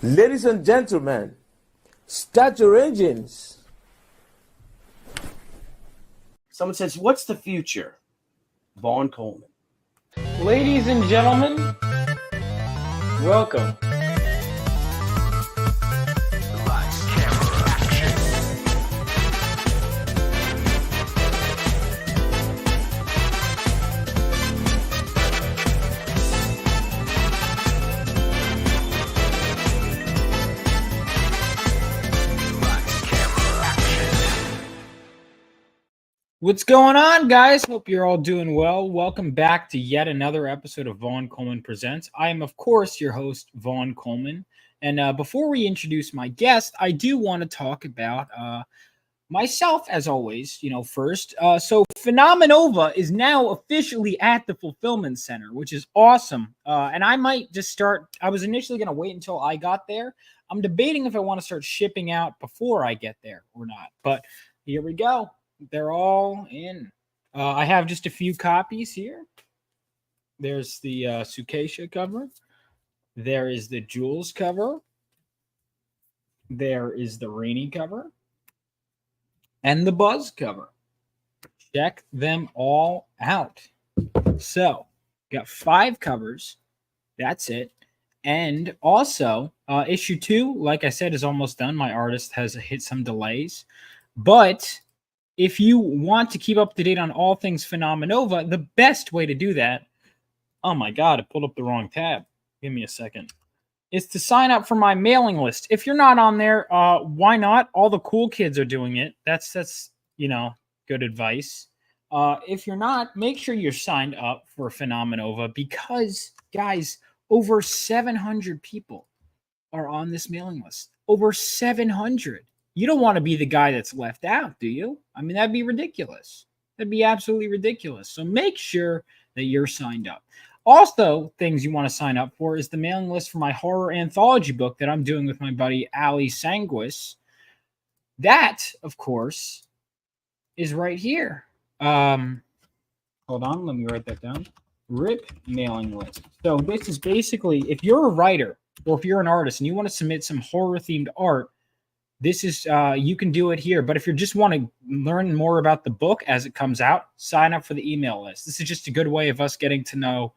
Ladies and gentlemen, start your engines. Someone says, what's the future? Vaughn Coleman. Ladies and gentlemen, welcome. What's going on, guys? Hope you're all doing well. Welcome back to yet another episode of Vaughn Coleman Presents. I am, of course, your host, Vaughn Coleman. And before we introduce my guest, I do want to talk about myself, as always, first. So Phenomenova is now officially at the Fulfillment Center, which is awesome. And I might just start. I was initially going to wait until I got there. I'm debating if I want to start shipping out before I get there or not. But here we go. They're all in. I have just a few copies here. There's the Sukeisha cover. There is the Jules cover. There is the Rainy cover. And the Buzz cover. Check them all out. So, got 5 covers. That's it. And also, issue 2, like I said, is almost done. My artist has hit some delays. But if you want to keep up to date on all things Phenomenova, the best way to do that, oh my God, I pulled up the wrong tab. Give me a second. Is to sign up for my mailing list. If you're not on there, why not? All the cool kids are doing it. That's good advice. If you're not, make sure you're signed up for Phenomenova because, guys, over 700 people are on this mailing list. Over 700. You don't want to be the guy that's left out, do you? I mean, that'd be ridiculous. That'd be absolutely ridiculous. So make sure that you're signed up. Also, things you want to sign up for is the mailing list for my horror anthology book that I'm doing with my buddy Ali Sanguis. That, of course, is right here. Hold on, let me write that down. RIP mailing list. So this is basically, if you're a writer or if you're an artist and you want to submit some horror-themed art, this is, you can do it here. But if you just want to learn more about the book as it comes out, sign up for the email list. This is just a good way of us getting to know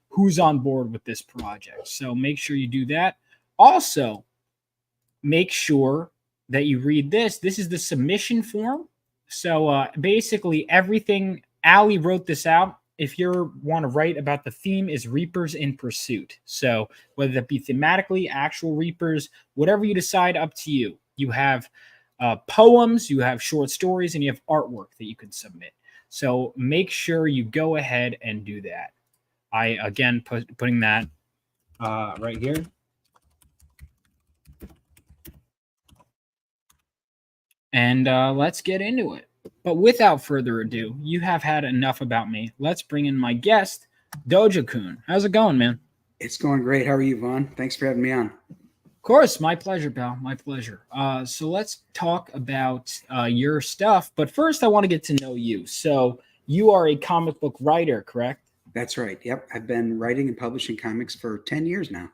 who's on board with this project. So make sure you do that. Also, make sure that you read this. This is the submission form. So basically everything, Ali wrote this out. If you want to write about the theme is Reapers in Pursuit. So whether that be thematically, actual Reapers, whatever you decide, up to you. You have poems, you have short stories, and you have artwork that you can submit. So make sure you go ahead and do that. I, again, putting that right here. And let's get into it. But without further ado, you have had enough about me. Let's bring in my guest, Dojo-kun. How's it going, man? It's going great. How are you, Vaughn? Thanks for having me on. Of course, my pleasure, pal. My pleasure. So let's talk about your stuff. But first, I want to get to know you. So you are a comic book writer, correct? That's right. Yep. I've been writing and publishing comics for 10 years now.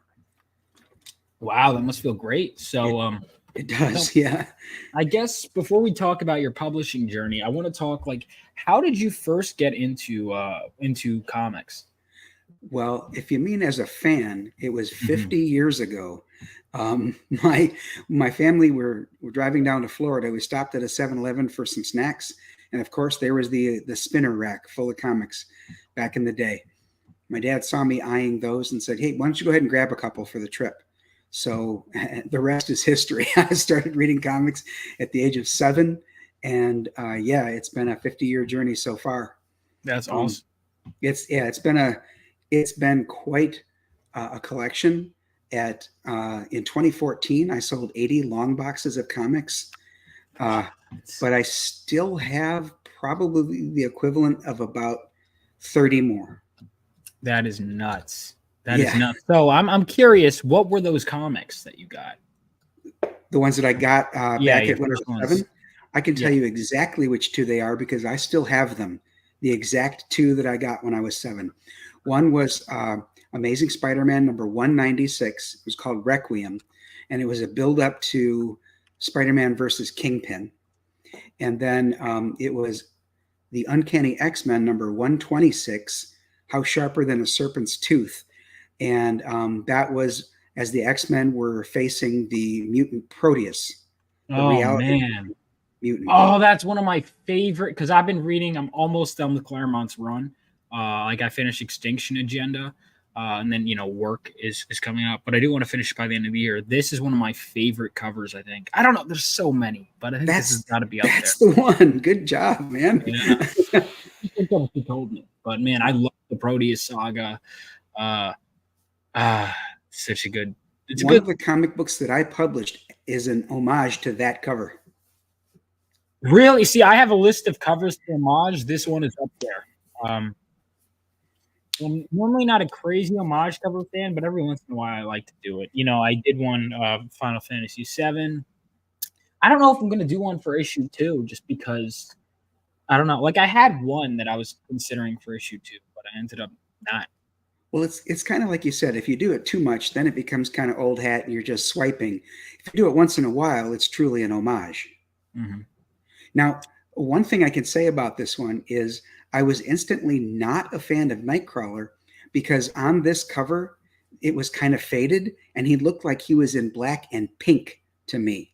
Wow, that must feel great. So it does, yeah. I guess before we talk about your publishing journey, I want to talk how did you first get into comics? Well, if you mean as a fan, it was 50 years ago. My family were driving down to Florida. We stopped at a 7-Eleven for some snacks. And of course, there was the spinner rack full of comics back in the day. My dad saw me eyeing those and said, hey, why don't you go ahead and grab a couple for the trip? So the rest is history. I started reading comics at the age of 7. And it's been a 50-year journey so far. That's awesome. It's been quite a collection. In 2014, I sold 80 long boxes of comics, but I still have probably the equivalent of about 30 more. That is nuts. That is nuts. So I'm curious, what were those comics that you got? The ones that I got back at when I was 7? I can tell you exactly which 2 they are because I still have them. The exact 2 that I got when I was 7. One was Amazing Spider-Man number 196. It was called Requiem. and it was a build up to Spider-Man versus Kingpin. And then it was the Uncanny X-Men number 126, How Sharper Than a Serpent's Tooth. And that was as the X-Men were facing the mutant Proteus. Man. Mutant. Oh, that's one of my favorite, because I've been reading, I'm almost done with Claremont's run. Like I finished Extinction Agenda, and then, work is coming up, but I do want to finish by the end of the year. This is one of my favorite covers, I think. I don't know, there's so many, but I think this has got to be up there. That's the one. Good job, man. Yeah. He told me, but man, I love the Proteus saga. Such a good. One of the comic books that I published is an homage to that cover. Really? See, I have a list of covers to homage. This one is up there. I'm normally not a crazy homage cover fan, but every once in a while I like to do it. I did one Final Fantasy VII. I don't know if I'm going to do one for issue 2, just because I don't know. Like I had one that I was considering for issue 2, but I ended up not. Well, it's kind of like you said, if you do it too much, then it becomes kind of old hat and you're just swiping. If you do it once in a while, it's truly an homage. Mm-hmm. Now, one thing I can say about this one is I was instantly not a fan of Nightcrawler because on this cover, it was kind of faded and he looked like he was in black and pink to me.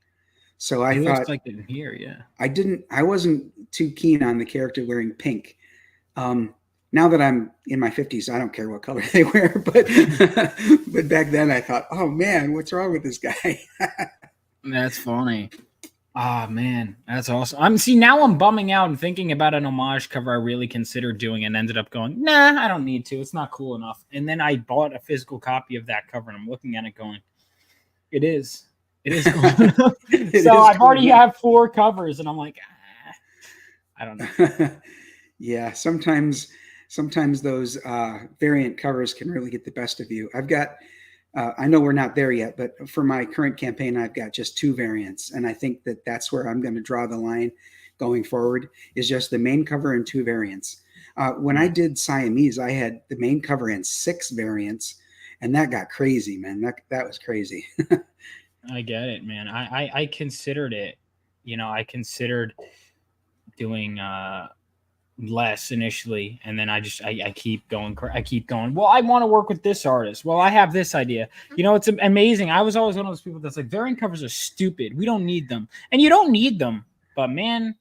So I thought, looks like it in here, yeah. I wasn't too keen on the character wearing pink. Now that I'm in my 50s, I don't care what color they wear, but back then I thought, oh man, what's wrong with this guy? That's funny. Ah, man, that's awesome. Now I'm bumming out and thinking about an homage cover I really considered doing and ended up going, nah, I don't need to. It's not cool enough. And then I bought a physical copy of that cover and I'm looking at it going, it is cool enough. So I've already have 4 covers and I'm like, I don't know. Yeah, sometimes those variant covers can really get the best of you. I've got, I know we're not there yet, but for my current campaign, I've got just 2 variants. And I think that that's where I'm going to draw the line going forward, is just the main cover and 2 variants. When I did Siamese, I had the main cover and 6 variants, and that got crazy, man. That was crazy. I get it, man. I considered it. I considered doing less initially, and then I keep going. Well, I want to work with this artist. Well, I have this idea. It's amazing. I was always one of those people that's like, variant covers are stupid. We don't need them, and you don't need them. But man,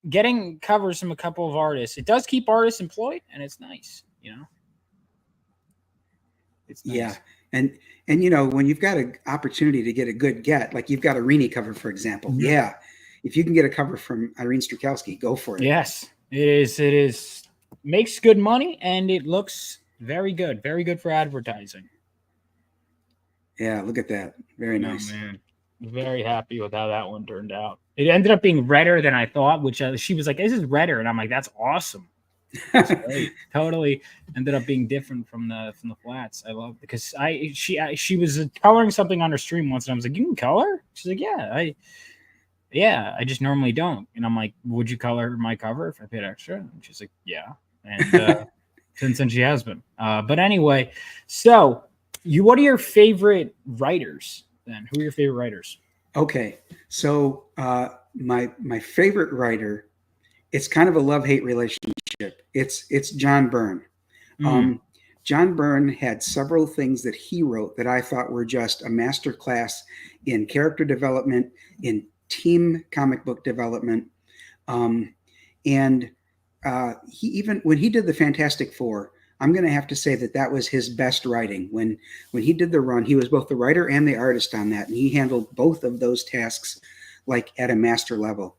getting covers from a couple of artists, it does keep artists employed, and it's nice. It's nice. Yeah, and when you've got an opportunity to get a good get, like you've got a Rini cover, for example. Mm-hmm. Yeah, if you can get a cover from Irene Strakowski, go for it. Yes. It is makes good money and it looks very good for advertising. Yeah, look at that. Very nice. Man. Very happy with how that one turned out. It ended up being redder than I thought, which she was like, this is redder. And I'm like, that's awesome. That's great. Totally ended up being different from the flats. I love it because she was coloring something on her stream once and I was like, you can color? She's like, yeah, I just normally don't. And I'm like, would you color my cover if I paid extra? And she's like, yeah. And since then she has been. But anyway, so what are your favorite writers then? Who are your favorite writers? Okay. So my favorite writer, it's kind of a love-hate relationship. It's John Byrne. John Byrne had several things that he wrote that I thought were just a masterclass in character development, in team comic book development. And he even when he did the Fantastic Four, I'm going to have to say that was his best writing. When he did the run, he was both the writer and the artist on that, and he handled both of those tasks like at a master level.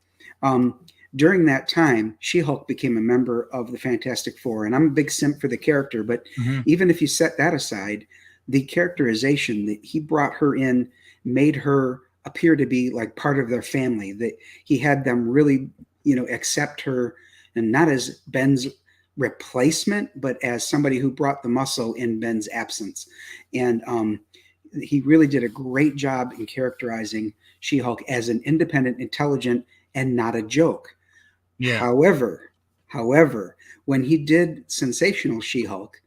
During that time, She-Hulk became a member of the Fantastic Four, and I'm a big simp for the character, but even if you set that aside, the characterization that he brought her in made her appear to be like part of their family, that he had them really, accept her, and not as Ben's replacement, but as somebody who brought the muscle in Ben's absence. And he really did a great job in characterizing She-Hulk as an independent, intelligent, and not a joke. Yeah. However, when he did Sensational She-Hulk,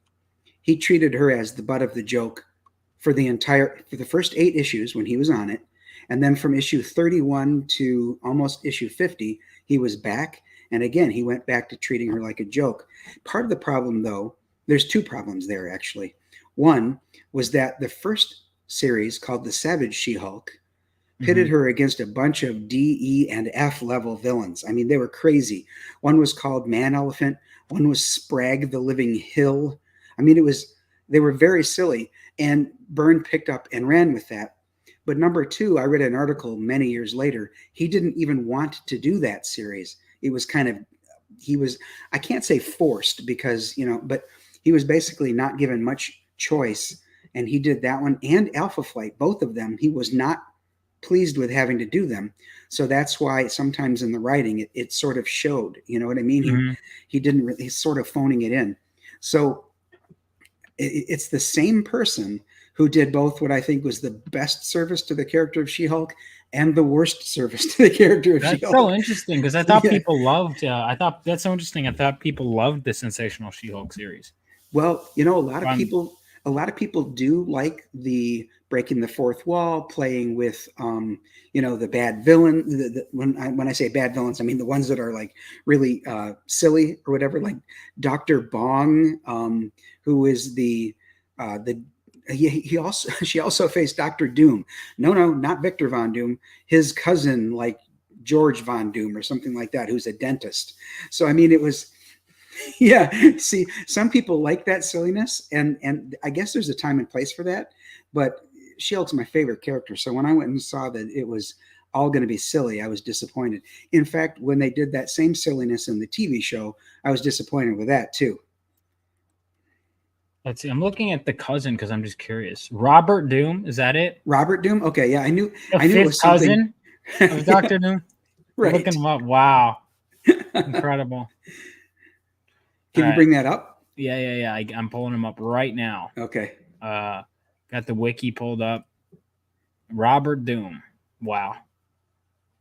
he treated her as the butt of the joke for the first 8 issues when he was on it, and then from issue 31 to almost issue 50, he was back. And again, he went back to treating her like a joke. Part of the problem, though, there's 2 problems there, actually. One was that the first series, called The Savage She-Hulk, pitted her against a bunch of D, E, and F level villains. I mean, they were crazy. One was called Man Elephant. One was Sprag the Living Hill. I mean, they were very silly. And Byrne picked up and ran with that. But number 2, I read an article many years later. He didn't even want to do that series. It was I can't say forced because, but he was basically not given much choice. And he did that one and Alpha Flight, both of them. He was not pleased with having to do them. So that's why sometimes in the writing, it sort of showed, you know what I mean? He didn't really, he's sort of phoning it in. So it's the same person who did both what I think was the best service to the character of She-Hulk and the worst service to the character of She-Hulk. That's so interesting because I thought people loved. I thought that's so interesting. I thought people loved the Sensational She-Hulk series. Well, a lot of people do like the breaking the fourth wall, playing with, the bad villain. When I say bad villains, I mean the ones that are like really silly or whatever, like Dr. Bong, who is she also faced Dr. Doom. No, not Victor Von Doom. His cousin, like George Von Doom or something like that, who's a dentist. So, I mean, it was, see, some people like that silliness. And I guess there's a time and place for that. But She-Hulk's my favorite character. So when I went and saw that it was all going to be silly, I was disappointed. In fact, when they did that same silliness in the TV show, I was disappointed with that too. Let's see. I'm looking at the cousin because I'm just curious. Robert Doom, is that it? Robert Doom? Okay, yeah, I knew it was cousin of Dr. Doom. Right. Looking him up. Wow. Incredible. Can you bring that up? Yeah. I'm pulling him up right now. Okay. Got the wiki pulled up. Robert Doom. Wow.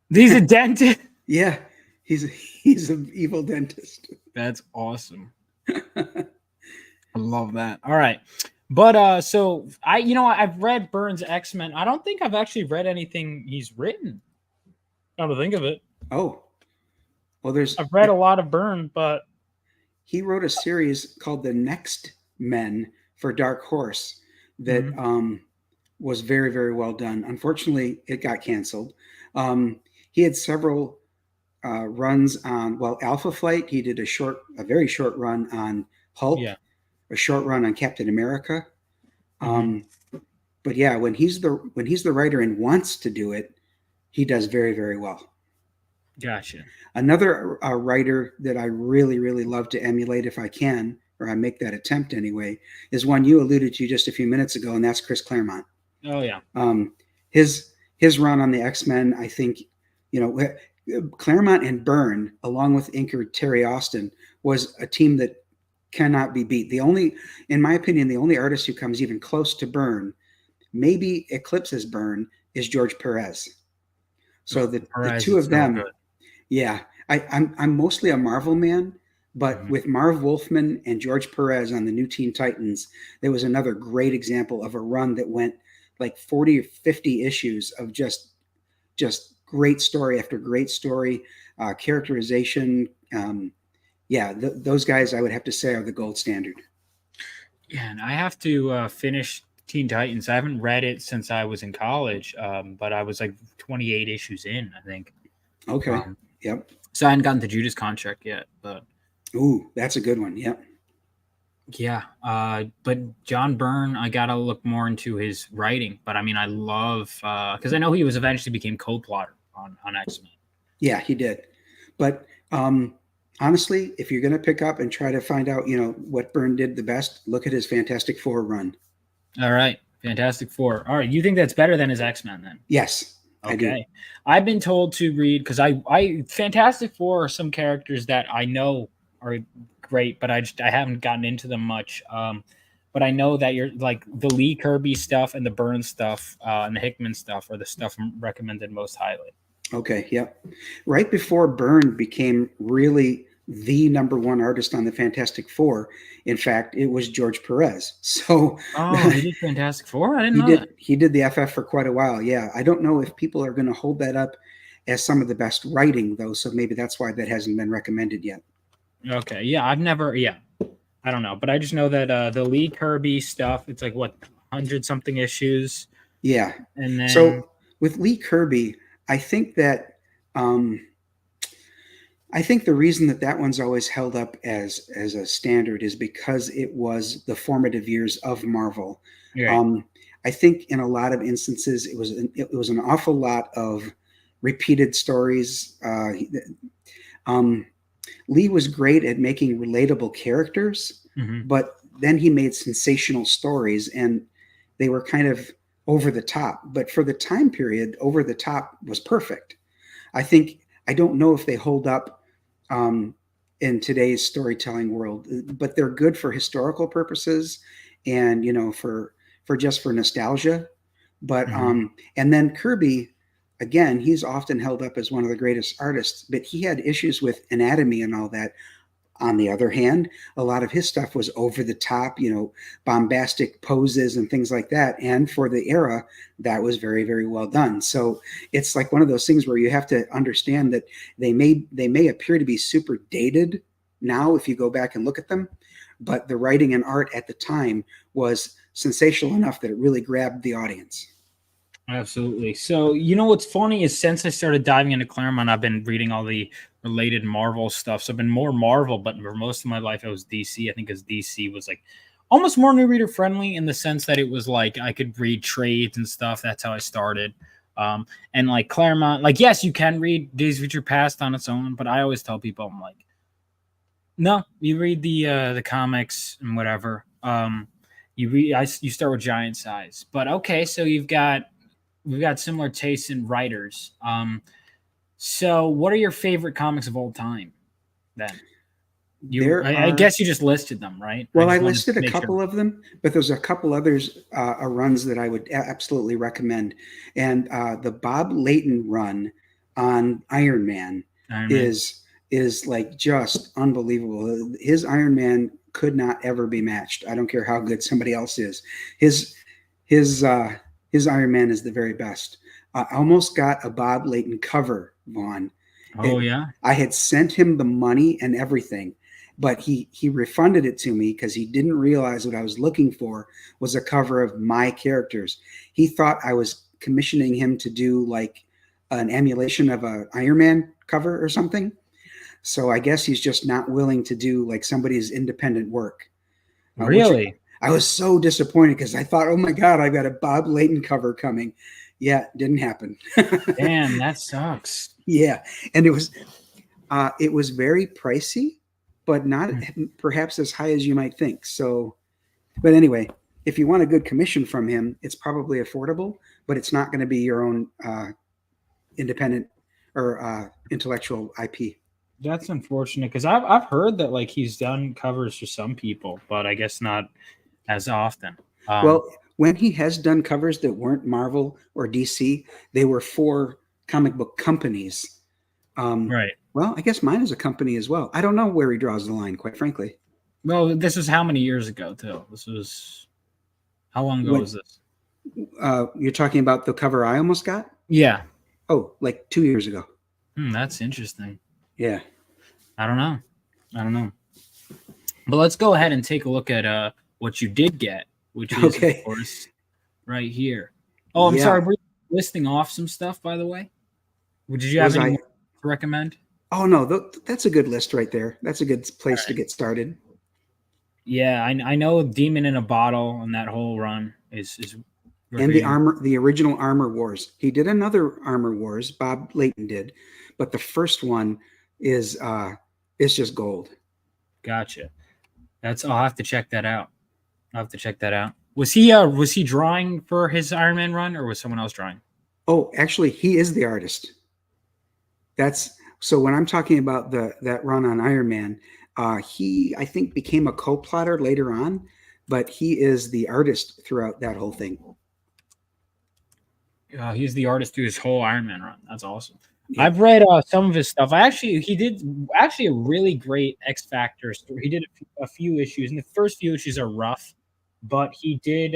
He's a dentist. Yeah, he's an evil dentist. That's awesome. I love that. All right. But so I've read Byrne's X-Men. I don't think I've actually read anything he's written. Come to think of it. Oh. Well, I've read a lot of Byrne, but he wrote a series called The Next Men for Dark Horse that was very, very well done. Unfortunately, it got canceled. He had several runs on, Alpha Flight. He did a very short run on Hulk. Yeah. A short run on Captain America. But yeah, when he's the writer and wants to do it, he does very, very well. Gotcha. Another writer that I really, really love to emulate if I can, or I make that attempt anyway, is one you alluded to just a few minutes ago, and that's Chris Claremont. Oh yeah. His run on the X-Men, I think, Claremont and Byrne, along with inker Terry Austin, was a team that cannot be beat. In my opinion, the only artist who comes even close to Byrne, maybe eclipses Byrne, is George Perez. So the two of them, I'm mostly a Marvel man, but with Marv Wolfman and George Perez on the new Teen Titans, there was another great example of a run that went like 40 or 50 issues of just great story after great story, characterization. Those guys, I would have to say, are the gold standard. Yeah, and I have to finish Teen Titans. I haven't read it since I was in college, but I was like 28 issues in, I think. Okay. Yep. So I hadn't gotten to Judas Contract yet, but ooh, that's a good one. Yep. Yeah. But John Byrne, I gotta look more into his writing. But I mean, I love because I know he was eventually became co-plotter on X-Men. Yeah, he did. But honestly, if you're going to pick up and try to find out, what Byrne did the best, look at his Fantastic Four run. All right. Fantastic Four. All right. You think that's better than his X-Men then? Yes. Okay. I do. I've been told to read because I Fantastic Four are some characters that I know are great, but I haven't gotten into them much. But I know that you're like the Lee Kirby stuff and the Byrne stuff and the Hickman stuff are the stuff recommended most highly. Okay. Yep. Right before Byrne became really the number one artist on the Fantastic Four. In fact, it was George Perez. So Oh, he did Fantastic Four? I didn't know that. he did the FF for quite a while. Yeah. I don't know if people are going to hold that up as some of the best writing, though. So maybe that's why that hasn't been recommended yet. Okay. Yeah, I don't know. But I just know that the Lee Kirby stuff, it's like, what, 100-something issues? Yeah. And then... So with Lee Kirby, I think that the reason that one's always held up as a standard is because it was the formative years of Marvel. Right. I think in a lot of instances it was an awful lot of repeated stories. Lee was great at making relatable characters, but then he made sensational stories, and they were kind of over the top. But for the time period, over the top was perfect. I don't know if they hold up in today's storytelling world, but they're good for historical purposes and, for nostalgia. But and then Kirby, again, he's often held up as one of the greatest artists, but he had issues with anatomy and all that. On the other hand, a lot of his stuff was over the top, bombastic poses and things like that. And for the era, that was very, very well done. So it's like one of those things where you have to understand that they may appear to be super dated now if you go back and look at them, but the writing and art at the time was sensational enough that it really grabbed the audience. Absolutely. So, what's funny is since I started diving into Claremont, I've been reading all the related Marvel stuff. So I've been more Marvel, but for most of my life, it was DC. I think because DC was like almost more new reader friendly in the sense that it was like I could read trades and stuff. That's how I started. And like Claremont, like, yes, you can read Days of Future Past on its own, but I always tell people, I'm like, no, you read the comics and whatever. You start with Giant Size. But okay, so we've got similar tastes in writers. So what are your favorite comics of all time then? I guess you just listed them, right? Well, I listed a couple of them, but there's a couple others runs that I would absolutely recommend. And the Bob Layton run on Iron Man is like just unbelievable. His Iron Man could not ever be matched. I don't care how good somebody else is. His Iron Man is the very best. I almost got a Bob Layton cover, Vaughn. Yeah. I had sent him the money and everything, but he refunded it to me because he didn't realize what I was looking for was a cover of my characters. He thought I was commissioning him to do like an emulation of an Iron Man cover or something. So I guess he's just not willing to do like somebody's independent work. Really? I was so disappointed because I thought, oh my God, I've got a Bob Layton cover coming. Yeah, didn't happen. Damn, that sucks. Yeah. And it was very pricey, but not perhaps as high as you might think. So, but anyway, if you want a good commission from him, it's probably affordable, but it's not going to be your own independent or intellectual IP. That's unfortunate because I've heard that like he's done covers for some people, but I guess not as often. Well, when he has done covers that weren't Marvel or DC, they were for comic book companies. Right. Well, I guess mine is a company as well. I don't know where he draws the line, quite frankly. Well, this was how many years ago, too? How long ago was this? You're talking about the cover I almost got? Yeah. Oh, like 2 years ago. That's interesting. Yeah. I don't know. But let's go ahead and take a look at what you did get, which is, of course, right here. Oh, I'm sorry. Were you listing off some stuff, by the way? Did you have any more to recommend? Oh, no. That's a good list right there. That's a good place to get started. Yeah, I know Demon in a Bottle and that whole run is and the original Armor Wars. He did another Armor Wars. Bob Layton did, but the first one is just gold. Gotcha. I'll have to check that out. Was he drawing for his Iron Man run, or was someone else drawing? Oh, actually, he is the artist. So when I'm talking about that run on Iron Man, he I think became a co-plotter later on, but he is the artist throughout that whole thing. He's the artist through his whole Iron Man run. That's awesome. Yeah. I've read some of his stuff. He did actually a really great X Factor story. He did a few issues, and the first few issues are rough, but he did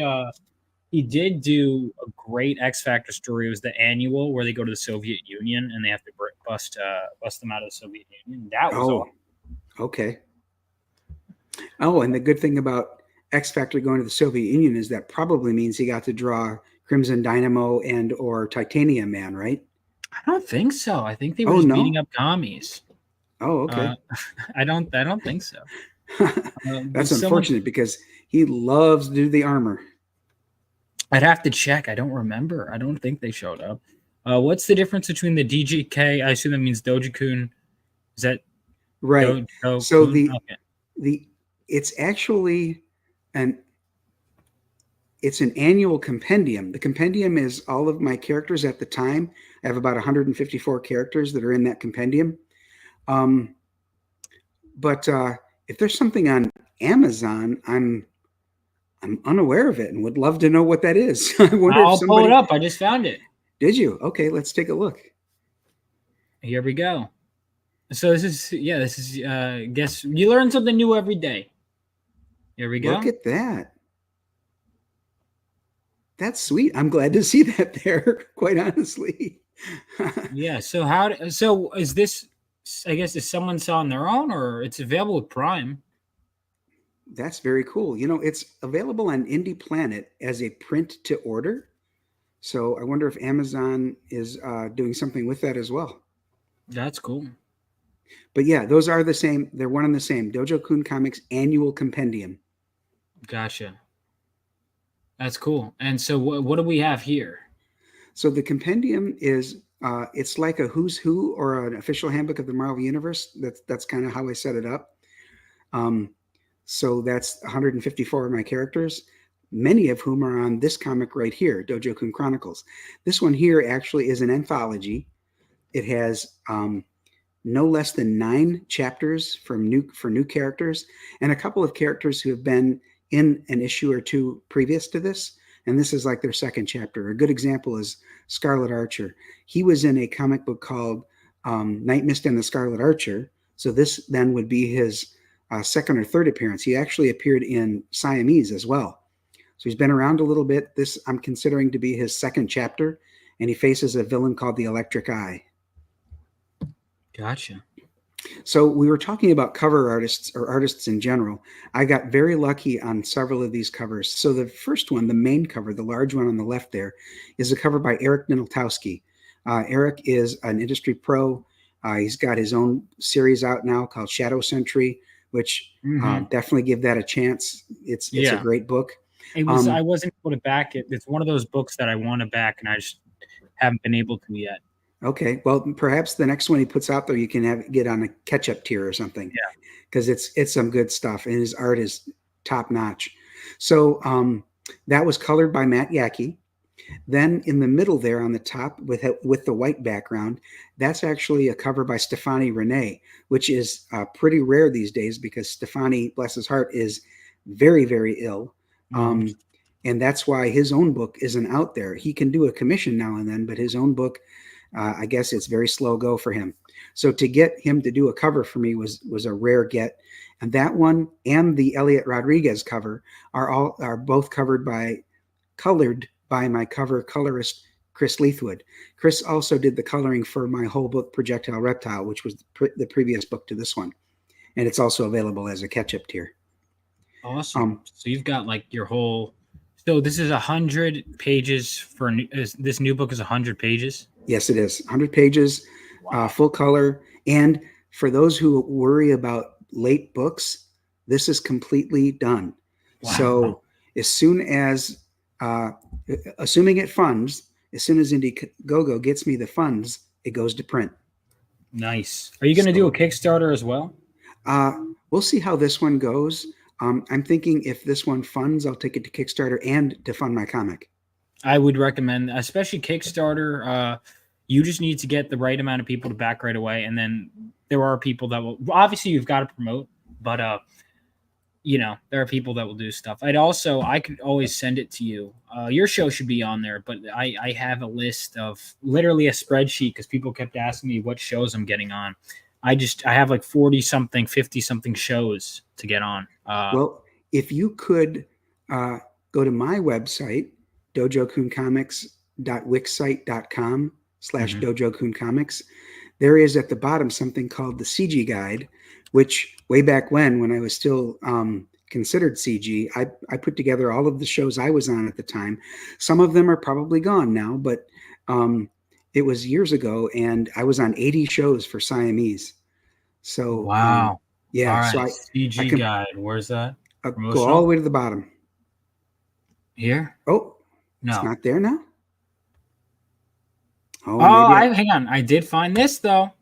do a great X Factor story. It was the annual where they go to the Soviet Union and they have to bust them out of the Soviet Union. That was Oh, okay. Oh, and the good thing about X Factor going to the Soviet Union is that probably means he got to draw Crimson Dynamo and or Titanium Man, right? I don't think so. I think they were Oh, just no? beating up commies. Oh, okay. I don't think so. That's unfortunate because he loves to do the armor. I'd have to check. I don't remember. I don't think they showed up. What's the difference between the DGK? I assume that means Dojo-kun. Is that Right. Dojo-kun? So Okay. it's actually an annual compendium. The compendium is all of my characters at the time. I have about 154 characters that are in that compendium. But if there's something on Amazon, I'm unaware of it and would love to know what that is. I wonder I'll if somebody pull it up. I just found it. Did you? Okay, let's take a look. Here we go. So this is guess you learn something new every day. Here we go. Look at that. That's sweet. I'm glad to see that there, quite honestly. Yeah. So is this? I guess is someone selling their own, or it's available with Prime? That's very cool. You know, it's available on Indie Planet as a print to order. So I wonder if Amazon is doing something with that as well. That's cool. But yeah, those are the same. They're one and the same. Dojo-kun Comics Annual Compendium. Gotcha. That's cool. And so what do we have here? So the compendium is it's like a who's who or an official handbook of the Marvel Universe. That's kind of how I set it up. So that's 154 of my characters, many of whom are on this comic right here, Dojo-kun Chronicles. This one here actually is an anthology. It has no less than 9 chapters for new characters and a couple of characters who have been in an issue or two previous to this. And this is like their second chapter. A good example is Scarlet Archer. He was in a comic book called Night Mist and the Scarlet Archer. So this then would be his second or third appearance. He actually appeared in Siamese as well. So he's been around a little bit. This I'm considering to be his second chapter, and he faces a villain called the Electric Eye. Gotcha. So we were talking about cover artists or artists in general. I got very lucky on several of these covers. So the first one, the main cover, the large one on the left there, is a cover by Eric Ninaltowski. Eric is an industry pro. He's got his own series out now called Shadow Sentry, which definitely give that a chance. It's a great book. It was I wasn't able to back it. It's one of those books that I want to back, and I just haven't been able to yet. Okay, well, perhaps the next one he puts out there, you can get on a catch-up tier or something. Yeah, because it's some good stuff, and his art is top notch. So that was colored by Matt Yackey. Then in the middle there on the top with the white background, that's actually a cover by Stefani Renee, which is pretty rare these days because Stefani, bless his heart, is very, very ill. And that's why his own book isn't out there. He can do a commission now and then, but his own book, I guess it's very slow go for him. So to get him to do a cover for me was a rare get. And that one and the Elliot Rodriguez cover are both colored by my cover colorist, Chris Leithwood. Chris also did the coloring for my whole book, Projectile Reptile, which was the previous book to this one. And it's also available as a catch-up tier. Awesome. So you've got like your whole... So this is 100 pages this new book is 100 pages? Yes, it is. 100 pages, wow. Full color. And for those who worry about late books, this is completely done. Wow. So as soon as... assuming it funds, as soon as Indiegogo gets me the funds, it goes to print. Nice. Are you going to do a Kickstarter as well? We'll see how this one goes. I'm thinking if this one funds, I'll take it to Kickstarter and to fund my comic. I would recommend, especially Kickstarter. You just need to get the right amount of people to back right away. And then there are people that will, obviously you've got to promote, but there are people that will do stuff. I could always send it to you. Your show should be on there, but I have a list of literally a spreadsheet because people kept asking me what shows I'm getting on. I have like 40 something, 50 something shows to get on. Well, if you could go to my website, dojocooncomics.wixsite.com/dojocooncomics, there is at the bottom something called the CG Guide, which way back when I was still considered CG, I put together all of the shows I was on at the time. Some of them are probably gone now, but it was years ago, and I was on 80 shows for Siamese. So wow. yeah, All right. so CG I can Guide. Where's that? go all the way to the bottom. Here? Oh, no, it's not there now. Oh, hang on. I did find this though.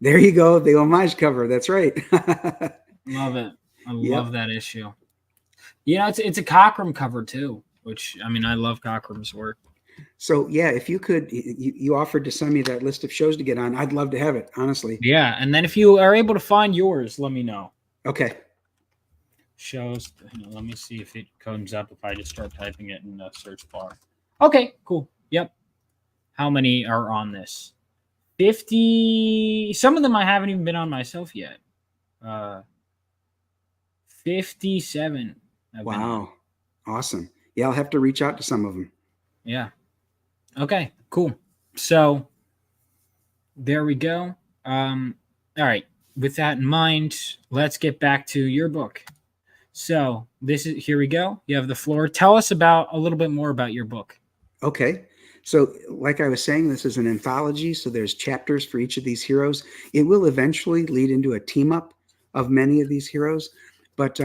There you go, the homage cover. That's right. Love it. I love that issue. It's a Cockrum cover too, which I love Cockrum's work. So yeah, if you could, you offered to send me that list of shows to get on. I'd love to have it, honestly. Yeah, and then if you are able to find yours, let me know. Okay. Shows. Let me see if it comes up if I just start typing it in the search bar. Okay, cool. Yep. How many are on this? 50. Some of them I haven't even been on myself yet. 57. Wow. Awesome. Yeah, I'll have to reach out to some of them. Yeah. Okay, cool. So there we go. All right. With that in mind, let's get back to your book. So here we go. You have the floor. Tell us a little bit more about your book. Okay. So like I was saying, this is an anthology. So there's chapters for each of these heroes. It will eventually lead into a team up of many of these heroes. But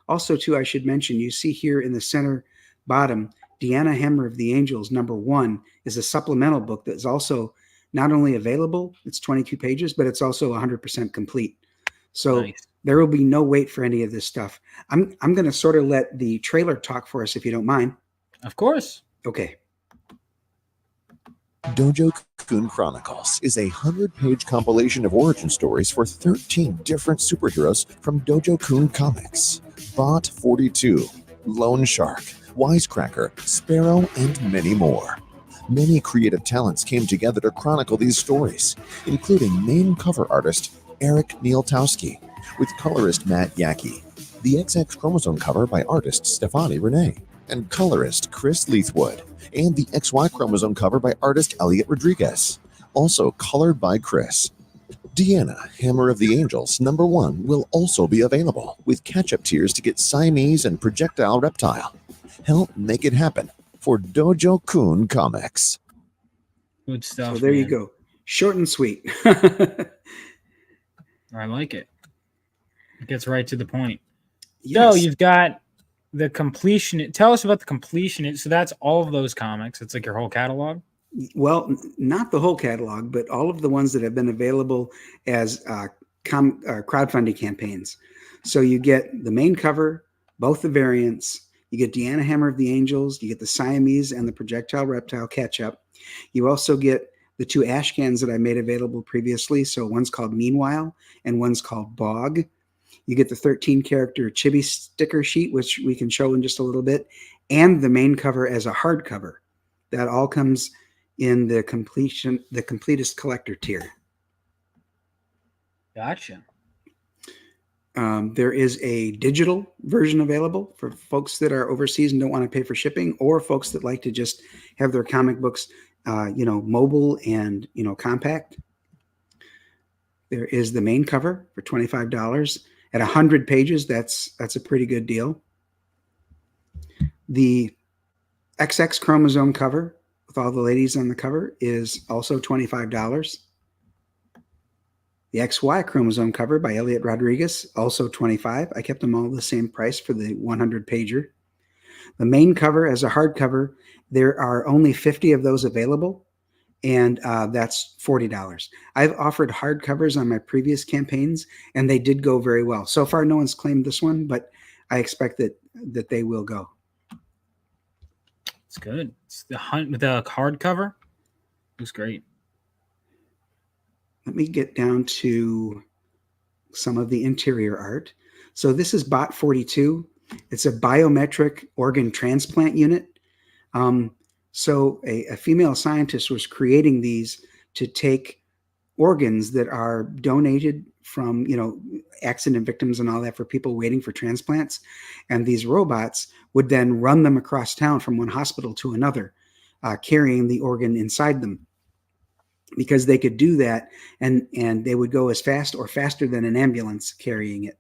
also too, I should mention, you see here in the center bottom, Deanna Hammer of the Angels, #1 is a supplemental book that is also not only available, it's 22 pages, but it's also 100% complete. So nice. There will be no wait for any of this stuff. I'm going to sort of let the trailer talk for us, if you don't mind. Of course. Okay. Dojo Coon Chronicles is a 100-page compilation of origin stories for 13 different superheroes from Dojo Coon Comics. Bot 42, Lone Shark, Wisecracker, Sparrow, and many more. Many creative talents came together to chronicle these stories, including main cover artist Eric Nieltowski, with colorist Matt Yackey, the XX chromosome cover by artist Stefani Renee, and colorist Chris Leithwood, and the XY chromosome cover by artist Elliot Rodriguez, also colored by Chris. Deanna, Hammer of the Angels, #1 will also be available, with catch-up tiers to get Siamese and Projectile Reptile. Help make it happen for Dojo Coon Comics. Good stuff. So there you go. Short and sweet. I like it. It gets right to the point. Yes. So you've got the completion. Tell us about the completion. So that's all of those comics. It's like your whole catalog. Well, not the whole catalog, but all of the ones that have been available as crowdfunding campaigns. So you get the main cover, both the variants. You get Deanna Hammer of the Angels. You get the Siamese and the Projectile Reptile catch-up. You also get the 2 Ashcans that I made available previously. So one's called Meanwhile and one's called Bog. You get the 13-character chibi sticker sheet, which we can show in just a little bit, and the main cover as a hardcover. That all comes in the completest collector tier. Gotcha. There is a digital version available for folks that are overseas and don't want to pay for shipping, or folks that like to just have their comic books, mobile and, compact. There is the main cover for $25. At 100 pages, that's a pretty good deal. The XX chromosome cover with all the ladies on the cover is also $25. The XY chromosome cover by Elliot Rodriguez, also $25. I kept them all the same price for the 100 pager. The main cover as a hardcover, there are only 50 of those available, and that's $40. I've offered hardcovers on my previous campaigns, and they did go very well. So far, no one's claimed this one, but I expect that they will go. It's good. It's the hardcover. Looks great. Let me get down to some of the interior art. So this is Bot 42. It's a biometric organ transplant unit. So a female scientist was creating these to take organs that are donated from, accident victims and all that for people waiting for transplants. And these robots would then run them across town from one hospital to another, carrying the organ inside them, because they could do that, and they would go as fast or faster than an ambulance carrying it.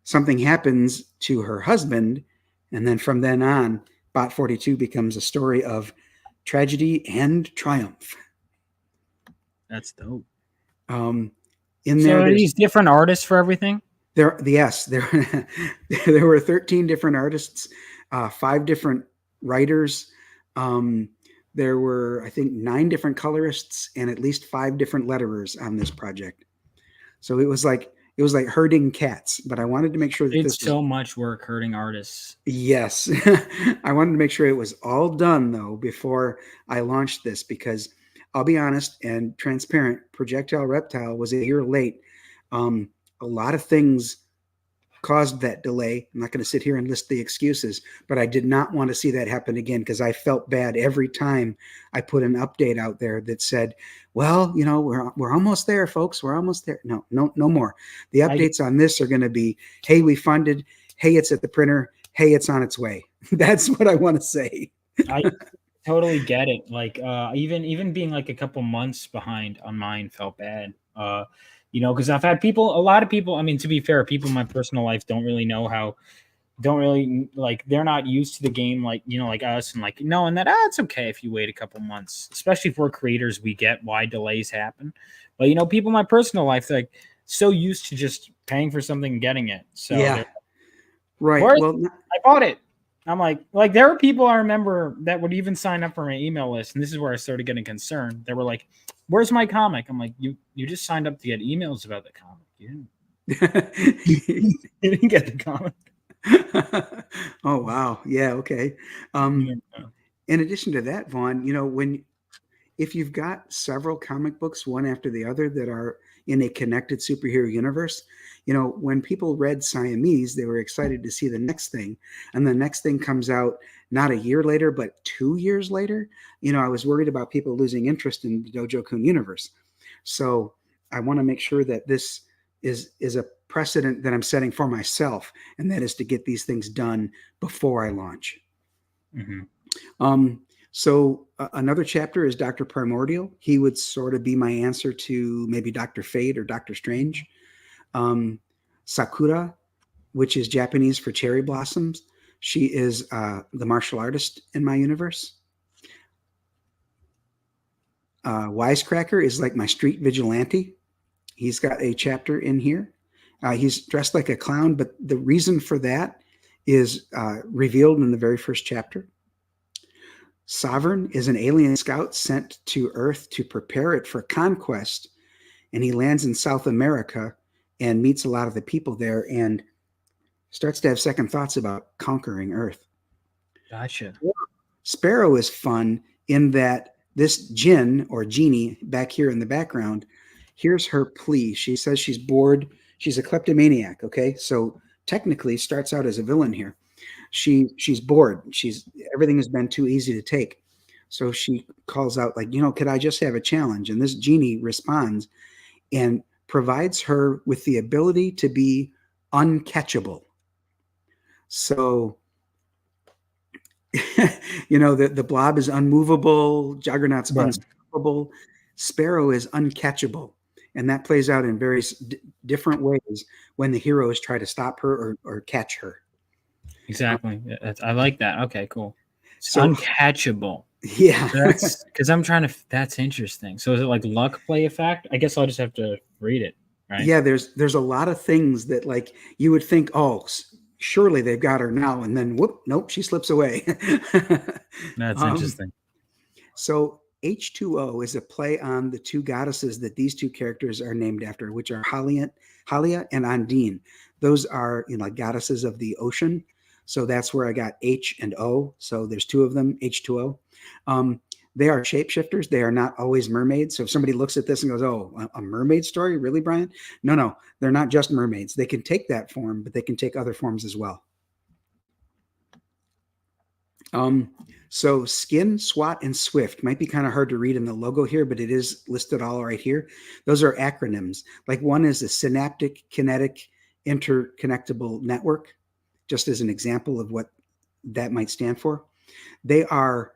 Something happens to her husband, and then from then on, Bot 42 becomes a story of tragedy and triumph. That's dope. In So there, are these different artists for everything? there were 13 different artists, 5 different writers. There were, I think, 9 different colorists and at least 5 different letterers on this project. So it was like herding cats, but I wanted to make sure that It's so much work herding artists. Yes. I wanted to make sure it was all done though before I launched this, because I'll be honest and transparent, Projectile Reptile was a year late. A lot of things caused that delay. I'm not going to sit here and list the excuses, but I did not want to see that happen again, because I felt bad every time I put an update out there that said, well, we're almost there, folks. We're almost there. No more. The updates on this are going to be, hey, we funded. Hey, it's at the printer. Hey, it's on its way. That's what I want to say. I totally get it. Like even being like a couple months behind on mine felt bad. Because I've had a lot of people, I mean, to be fair, people in my personal life don't really they're not used to the game like us, and like knowing that it's okay if you wait a couple months, especially for creators. We get why delays happen, but people in my personal life, they're like so used to just paying for something and getting it. So yeah, right. Well, I bought it. I'm like there are people I remember that would even sign up for my email list, and this is where I started getting concerned. They were like, "Where's my comic?" I'm like, "You just signed up to get emails about the comic. You didn't get the comic." Oh wow, yeah, okay. In addition to that, Vaughn, if you've got several comic books one after the other that are in a connected superhero universe, when people read Siamese, they were excited to see the next thing, and the next thing comes out not a year later but 2 years later. I was worried about people losing interest in the Dojo-kun universe. So I want to make sure that this is a precedent that I'm setting for myself, and that is to get these things done before I launch. So another chapter is Dr. Primordial. He would sort of be my answer to maybe Dr. Fate or Dr. Strange. Sakura, which is Japanese for cherry blossoms. She is the martial artist in my universe. Wisecracker is like my street vigilante. He's got a chapter in here. He's dressed like a clown, but the reason for that is revealed in the very first chapter. Sovereign is an alien scout sent to Earth to prepare it for conquest, and he lands in South America and meets a lot of the people there and starts to have second thoughts about conquering Earth. Gotcha. Sparrow is fun in that this Jinn or genie back here in the background, here's her plea. She says she's bored. She's a kleptomaniac. Okay. So technically starts out as a villain here. She's bored. Everything has been too easy to take. So she calls out like, could I just have a challenge? And this genie responds and provides her with the ability to be uncatchable. So, the blob is unmovable, Juggernaut's unstoppable, Sparrow is uncatchable. And that plays out in various different ways when the heroes try to stop her or catch her. Exactly. I like that. Okay, cool. So, uncatchable. Yeah. That's because I'm trying to. That's interesting. So is it like luck play effect? I guess I'll just have to read it. Right. Yeah. There's a lot of things that like you would think, oh, surely they've got her now, and then whoop, nope, she slips away. That's interesting. So H2O is a play on the two goddesses that these two characters are named after, which are Halia and Undine. Those are goddesses of the ocean. So that's where I got H and O. So there's two of them, H2O. They are shapeshifters. They are not always mermaids. So if somebody looks at this and goes, "Oh, a mermaid story? Really, Brian?" No, they're not just mermaids. They can take that form, but they can take other forms as well. So Skin, SWAT, and SWIFT might be kind of hard to read in the logo here, but it is listed all right here. Those are acronyms. Like one is a synaptic kinetic interconnectable network, just as an example of what that might stand for. They are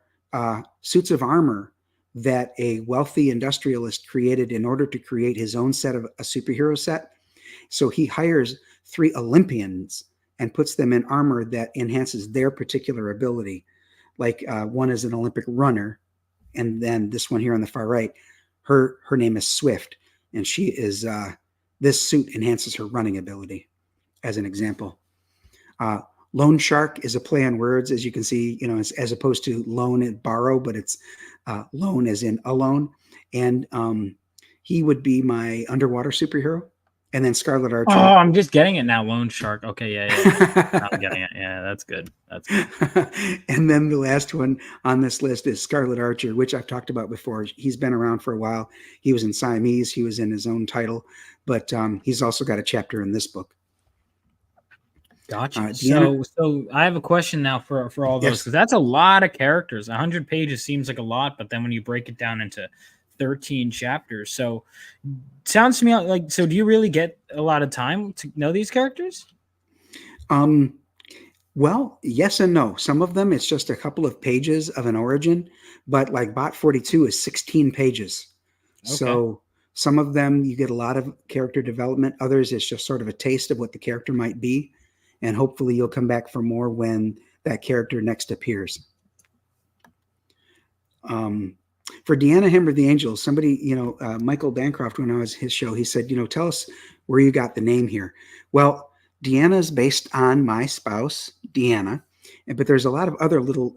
suits of armor that a wealthy industrialist created in order to create his own set of a superhero set. So he hires 3 Olympians and puts them in armor that enhances their particular ability. Like one is an Olympic runner, and then this one here on the far right, her name is Swift, and she is this suit enhances her running ability, as an example. Loan shark is a play on words, as you can see, as opposed to loan and borrow, but it's loan as in alone. And he would be my underwater superhero. And then Scarlet Archer. Oh, I'm just getting it now. Loan shark. Okay, yeah. I'm getting it. Yeah, that's good. That's good. And then the last one on this list is Scarlet Archer, which I've talked about before. He's been around for a while. He was in Siamese. He was in his own title, but he's also got a chapter in this book. Gotcha. So I have a question now for all those, because that's a lot of characters. 100 pages seems like a lot, but then when you break it down into 13 chapters, so sounds to me like, so do you really get a lot of time to know these characters? Well, yes and no. Some of them it's just a couple of pages of an origin, but like Bot 42 is 16 pages. Okay. So some of them you get a lot of character development. Others it's just sort of a taste of what the character might be, and hopefully you'll come back for more when that character next appears. For Deanna Hammer the Angels, somebody, Michael Bancroft, when I was his show, he said, tell us where you got the name here. Well, Deanna is based on my spouse, Deanna, but there's a lot of other little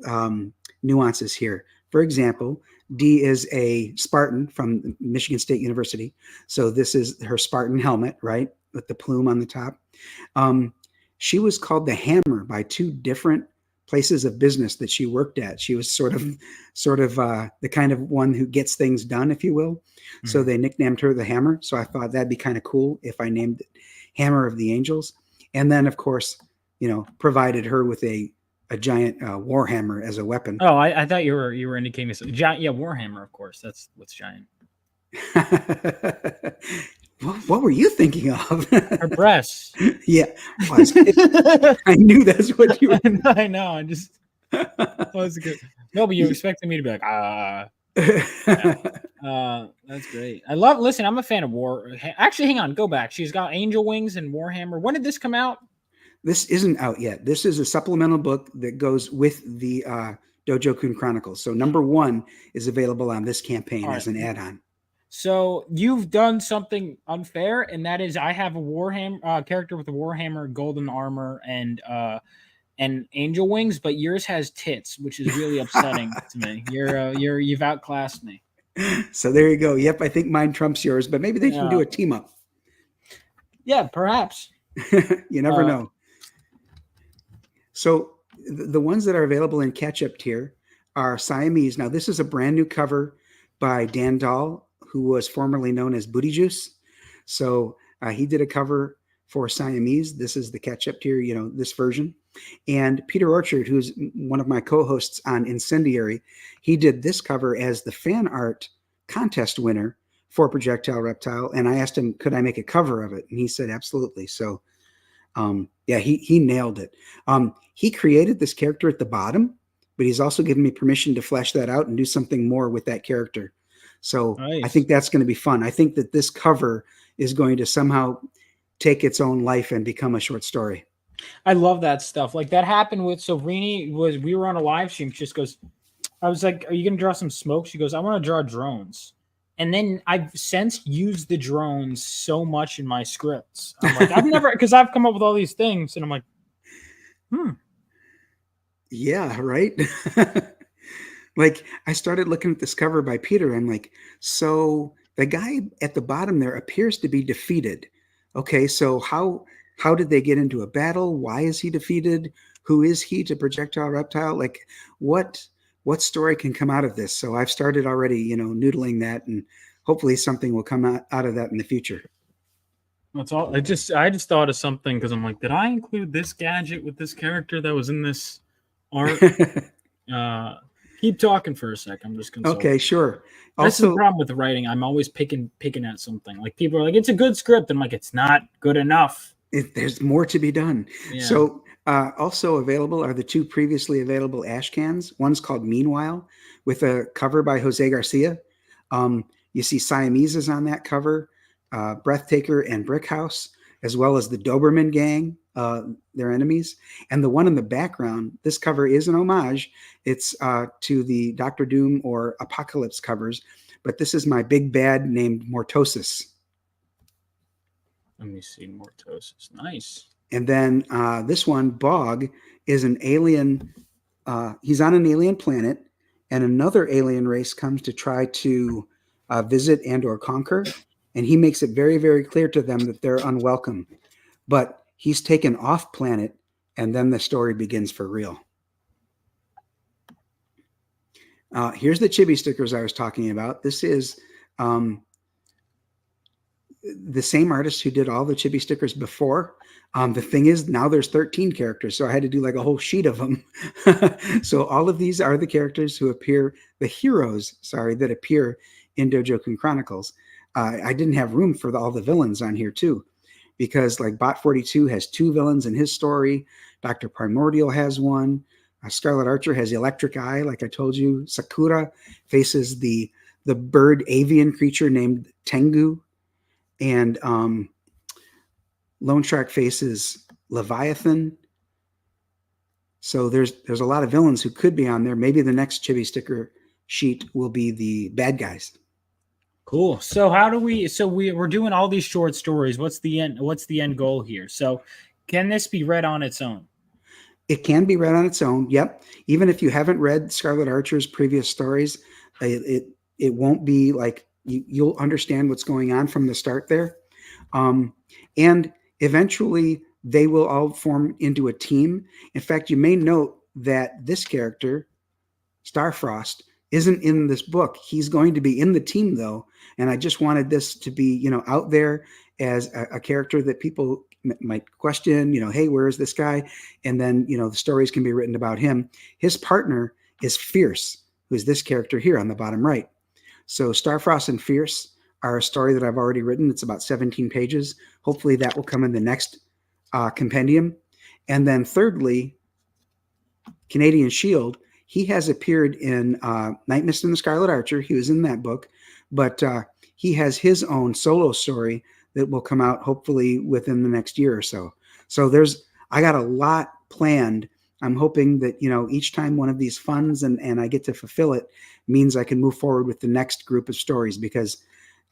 nuances here. For example, Dee is a Spartan from Michigan State University. So this is her Spartan helmet, right? With the plume on the top. She was called the Hammer by 2 different places of business that she worked at. She was sort of the kind of one who gets things done, if you will. Mm-hmm. So they nicknamed her the Hammer. So I thought that'd be kind of cool if I named it Hammer of the Angels. And then, of course, provided her with a giant warhammer as a weapon. Oh, I thought you were indicating this giant. Yeah, warhammer, of course. That's what's giant. What were you thinking of? Her breasts. Yeah. I knew that's what you were. I know. I just. That was good. No, but you expected me to be like, that's great. Listen, I'm a fan of War. Actually, hang on. Go back. She's got Angel Wings and Warhammer. When did this come out? This isn't out yet. This is a supplemental book that goes with the Dojo Kun Chronicles. So number 1 is available on this campaign as an add-on. So you've done something unfair, and that is I have a Warhammer character with a Warhammer, golden armor, and Angel Wings, but yours has tits, which is really upsetting to me. You've outclassed me. So there you go. Yep, I think mine trumps yours, but maybe they can do a team up. Yeah, perhaps. You never know. So the ones that are available in catch-up tier are Siamese. Now, this is a brand new cover by Dan Dahl, who was formerly known as Booty Juice. So he did a cover for Siamese. This is the catch-up tier, this version. And Peter Orchard, who's one of my co-hosts on Incendiary, he did this cover as the fan art contest winner for Projectile Reptile. And I asked him, could I make a cover of it? And he said, absolutely. So he nailed it. He created this character at the bottom, but he's also given me permission to flesh that out and do something more with that character. So nice. I think that's going to be fun. I think that this cover is going to somehow take its own life and become a short story. I love that stuff. Like that happened with we were on a live stream. She just goes, I was like, are you going to draw some smoke? She goes, I want to draw drones. And then I've since used the drones so much in my scripts. I'm like, because I've come up with all these things and I'm like, Yeah, right. Like I started looking at this cover by Peter. I'm like, so the guy at the bottom there appears to be defeated. Okay, so how did they get into a battle? Why is he defeated? Who is he to Projectile Reptile? Like what what story can come out of this. So I've started already, noodling that, and hopefully something will come out of that in the future. That's all. I just thought of something because I'm like, did I include this gadget with this character that was in this art? Keep talking for a sec. I'm just consulting. Okay, sure. That's the Also, problem with writing. I'm always picking at something. Like people are like, it's a good script. I'm like, it's not good enough. there's more to be done. Yeah. So also available are the two previously available ash cans. One's called Meanwhile, with a cover by Jose Garcia. You see Siameses on that cover, Breathtaker and Brick House, as well as the Doberman Gang, their enemies. And the one in the background, this cover is an homage. It's to the Doctor Doom or Apocalypse covers, but this is my big bad named Mortosis. Let me see. Mortosis. Nice. And then this one, Bog, is an alien. He's on an alien planet, and another alien race comes to try to visit and or conquer. And he makes it very, very clear to them that they're unwelcome. But he's taken off planet, and then the story begins for real. Here's the chibi stickers I was talking about. This is the same artist who did all the chibi stickers before. The thing is, now there's 13 characters, so I had to do like a whole sheet of them. So all of these are the characters who appear, the heroes, that appear in Dojo Chronicles. I didn't have room for all the villains on here too, because like Bot 42 has 2 villains in his story. Dr. Primordial has one. Scarlet Archer has Electric Eye, like I told you. Sakura faces the bird avian creature named Tengu. And Lone Shark faces Leviathan. So there's a lot of villains who could be on there. Maybe the next chibi sticker sheet will be the bad guys. Cool. So how do we? So we're doing all these short stories. What's the end goal here? So can this be read on its own? It can be read on its own. Yep. Even if you haven't read Scarlet Archer's previous stories, it won't be like you'll understand what's going on from the start there. And eventually they will all form into a team. In fact, you may note that this character, Starfrost, isn't in this book. He's going to be in the team though. And I just wanted this to be, out there as a character that people might question, hey, where is this guy? And then, the stories can be written about him. His partner is Fierce, who's this character here on the bottom right. So Starfrost and Fierce are a story that I've already written. It's about 17 pages. Hopefully that will come in the next compendium. And then thirdly, Canadian Shield, he has appeared in Night Mist and the Scarlet Archer. He was in that book, but he has his own solo story that will come out hopefully within the next year or so. So I got a lot planned. I'm hoping that, each time one of these funds and I get to fulfill it means I can move forward with the next group of stories because,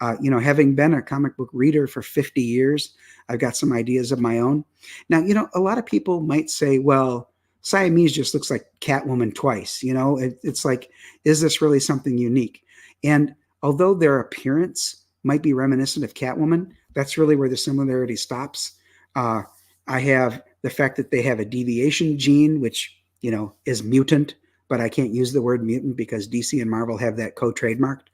having been a comic book reader for 50 years, I've got some ideas of my own. Now, a lot of people might say, well, Siamese just looks like Catwoman twice. It's like, is this really something unique? And although their appearance might be reminiscent of Catwoman, that's really where the similarity stops. I have the fact that they have a deviation gene, which, is mutant, but I can't use the word mutant because DC and Marvel have that co-trademarked.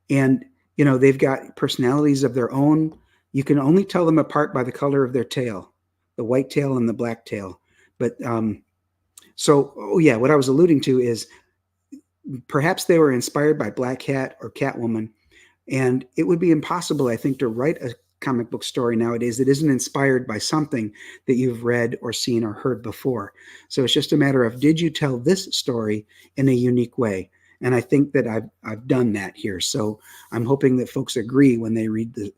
And, they've got personalities of their own. You can only tell them apart by the color of their tail, the white tail and the black tail. But what I was alluding to is perhaps they were inspired by Black Cat or Catwoman. And it would be impossible, I think, to write a comic book story nowadays that isn't inspired by something that you've read or seen or heard before. So it's just a matter of, did you tell this story in a unique way? And I think that I've done that here. So I'm hoping that folks agree when they read the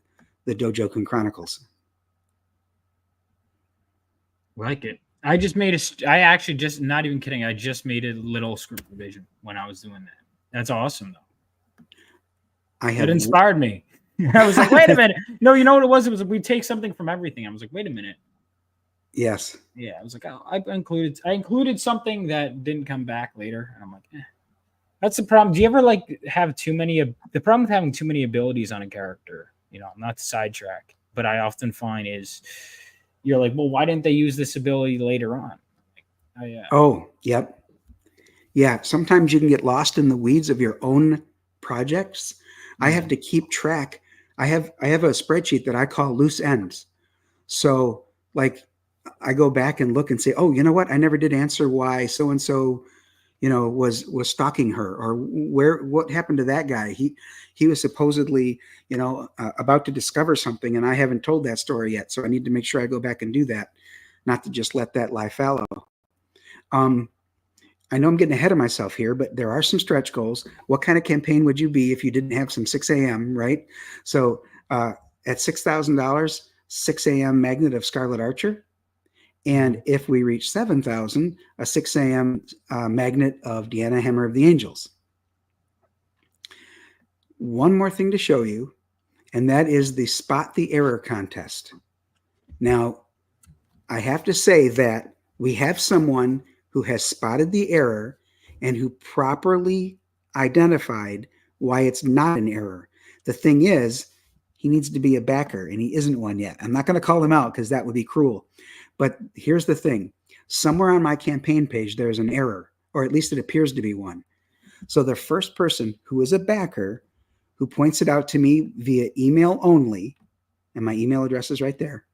Dojo Chronicles. Like it. I actually just, not even kidding, I just made a little script revision when I was doing that. That's awesome, though. It inspired me. I was like, wait a minute. No, you know what it was? It was we take something from everything. I was like, wait a minute. Yes. Yeah, I was like, oh, I included something that didn't come back later. And I'm like, That's the problem. Do you ever have too many? The problem with having too many abilities on a character, not to sidetrack, but I often find is you're like, well, why didn't they use this ability later on? Oh, yep. Yeah, sometimes you can get lost in the weeds of your own projects. I have to keep track. I have a spreadsheet that I call loose ends. So like I go back and look and say, oh, you know what? I never did answer why so and so, was stalking her, or what happened to that guy? He was supposedly, about to discover something, and I haven't told that story yet. So I need to make sure I go back and do that, not to just let that lie fallow. I know I'm getting ahead of myself here, but there are some stretch goals. What kind of campaign would you be if you didn't have some 6 a.m., right? So at $6,000, 6 a.m. Magnet of Scarlet Archer. And if we reach 7,000, a 6 a.m. Magnet of Deanna Hammer of the Angels. One more thing to show you, and that is the Spot the Error contest. Now, I have to say that we have someone who has spotted the error and who properly identified why it's not an error. The thing is, he needs to be a backer, and he isn't one yet. I'm not going to call him out because that would be cruel. But here's the thing. Somewhere on my campaign page, there's an error, or at least it appears to be one. So the first person who is a backer who points it out to me via email only, and my email address is right there,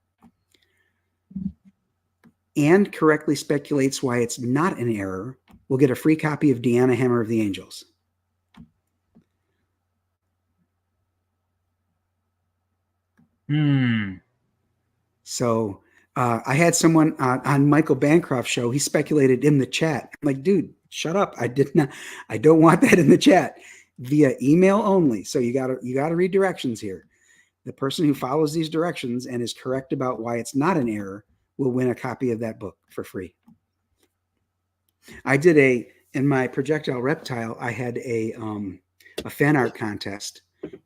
and correctly speculates why it's not an error, will get a free copy of Deanna Hammer of the Angels. So I had someone on Michael Bancroft's show. He speculated in the chat. I'm like, dude, shut up. I don't want that in the chat. Via email only. So you gotta read directions here. The person who follows these directions and is correct about why it's not an error will win a copy of that book for free. I did in my Projectile Reptile, I had a fan art contest,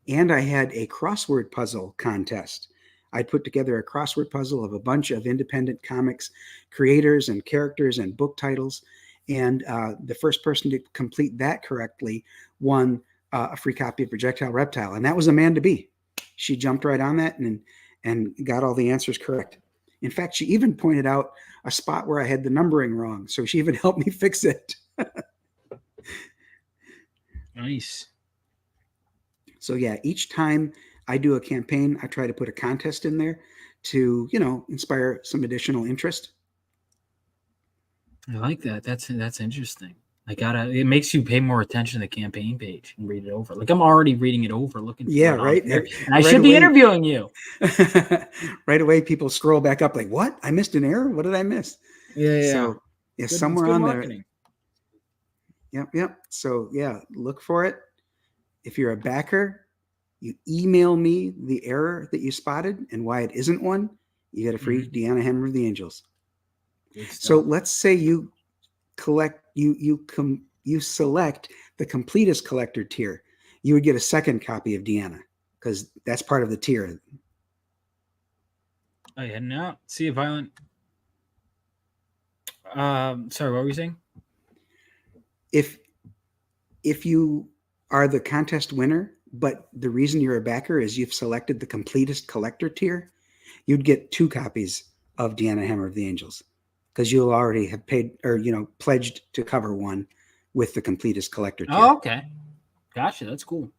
and I had a crossword puzzle contest. I put together a crossword puzzle of a bunch of independent comics creators and characters and book titles. And the first person to complete that correctly won a free copy of Projectile Reptile. And that was Amanda B. She jumped right on that and got all the answers correct. In fact, she even pointed out a spot where I had the numbering wrong. So she even helped me fix it. Nice. So yeah, each time I do a campaign, I try to put a contest in there to, inspire some additional interest. I like that. That's interesting. It makes you pay more attention to the campaign page and read it over. Like I'm already reading it over, looking for it right. And I should be interviewing you. Right away, people scroll back up like, what? I missed an error? What did I miss? Yeah. So yeah, somewhere on marketing there. Yep. So yeah, look for it. If you're a backer, you email me the error that you spotted and why it isn't one. You get a free Deanna Hammer of the Angels. So let's say you collect, you select the completest collector tier. You would get a second copy of Deanna because that's part of the tier. Oh yeah, no. See a violent. Sorry, what were you saying? If you are the contest winner, but the reason you're a backer is you've selected the completest collector tier, you'd get 2 copies of Deanna Hammer of the Angels because you'll already have paid or pledged to cover one with the completest collector tier. Oh, okay. Gotcha. That's cool.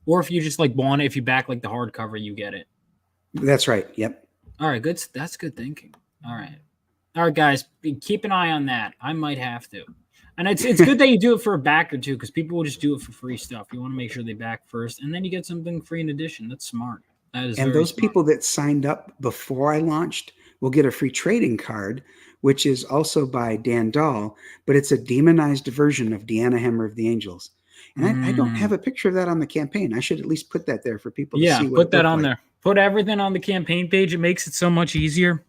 Or if you just want it, if you back the hardcover, you get it. That's right. Yep. All right. Good. That's good thinking. All right, guys. Keep an eye on that. I might have to. And it's good that you do it for a backer too, because people will just do it for free stuff. You want to make sure they back first, and then you get something free in addition. That's smart. That is. And those people that signed up before I launched will get a free trading card, which is also by Dan Dahl, but it's a demonized version of Deanna Hammer of the Angels. And I don't have a picture of that on the campaign. I should at least put that there for people to see. Put that on there. Put everything on the campaign page. It makes it so much easier.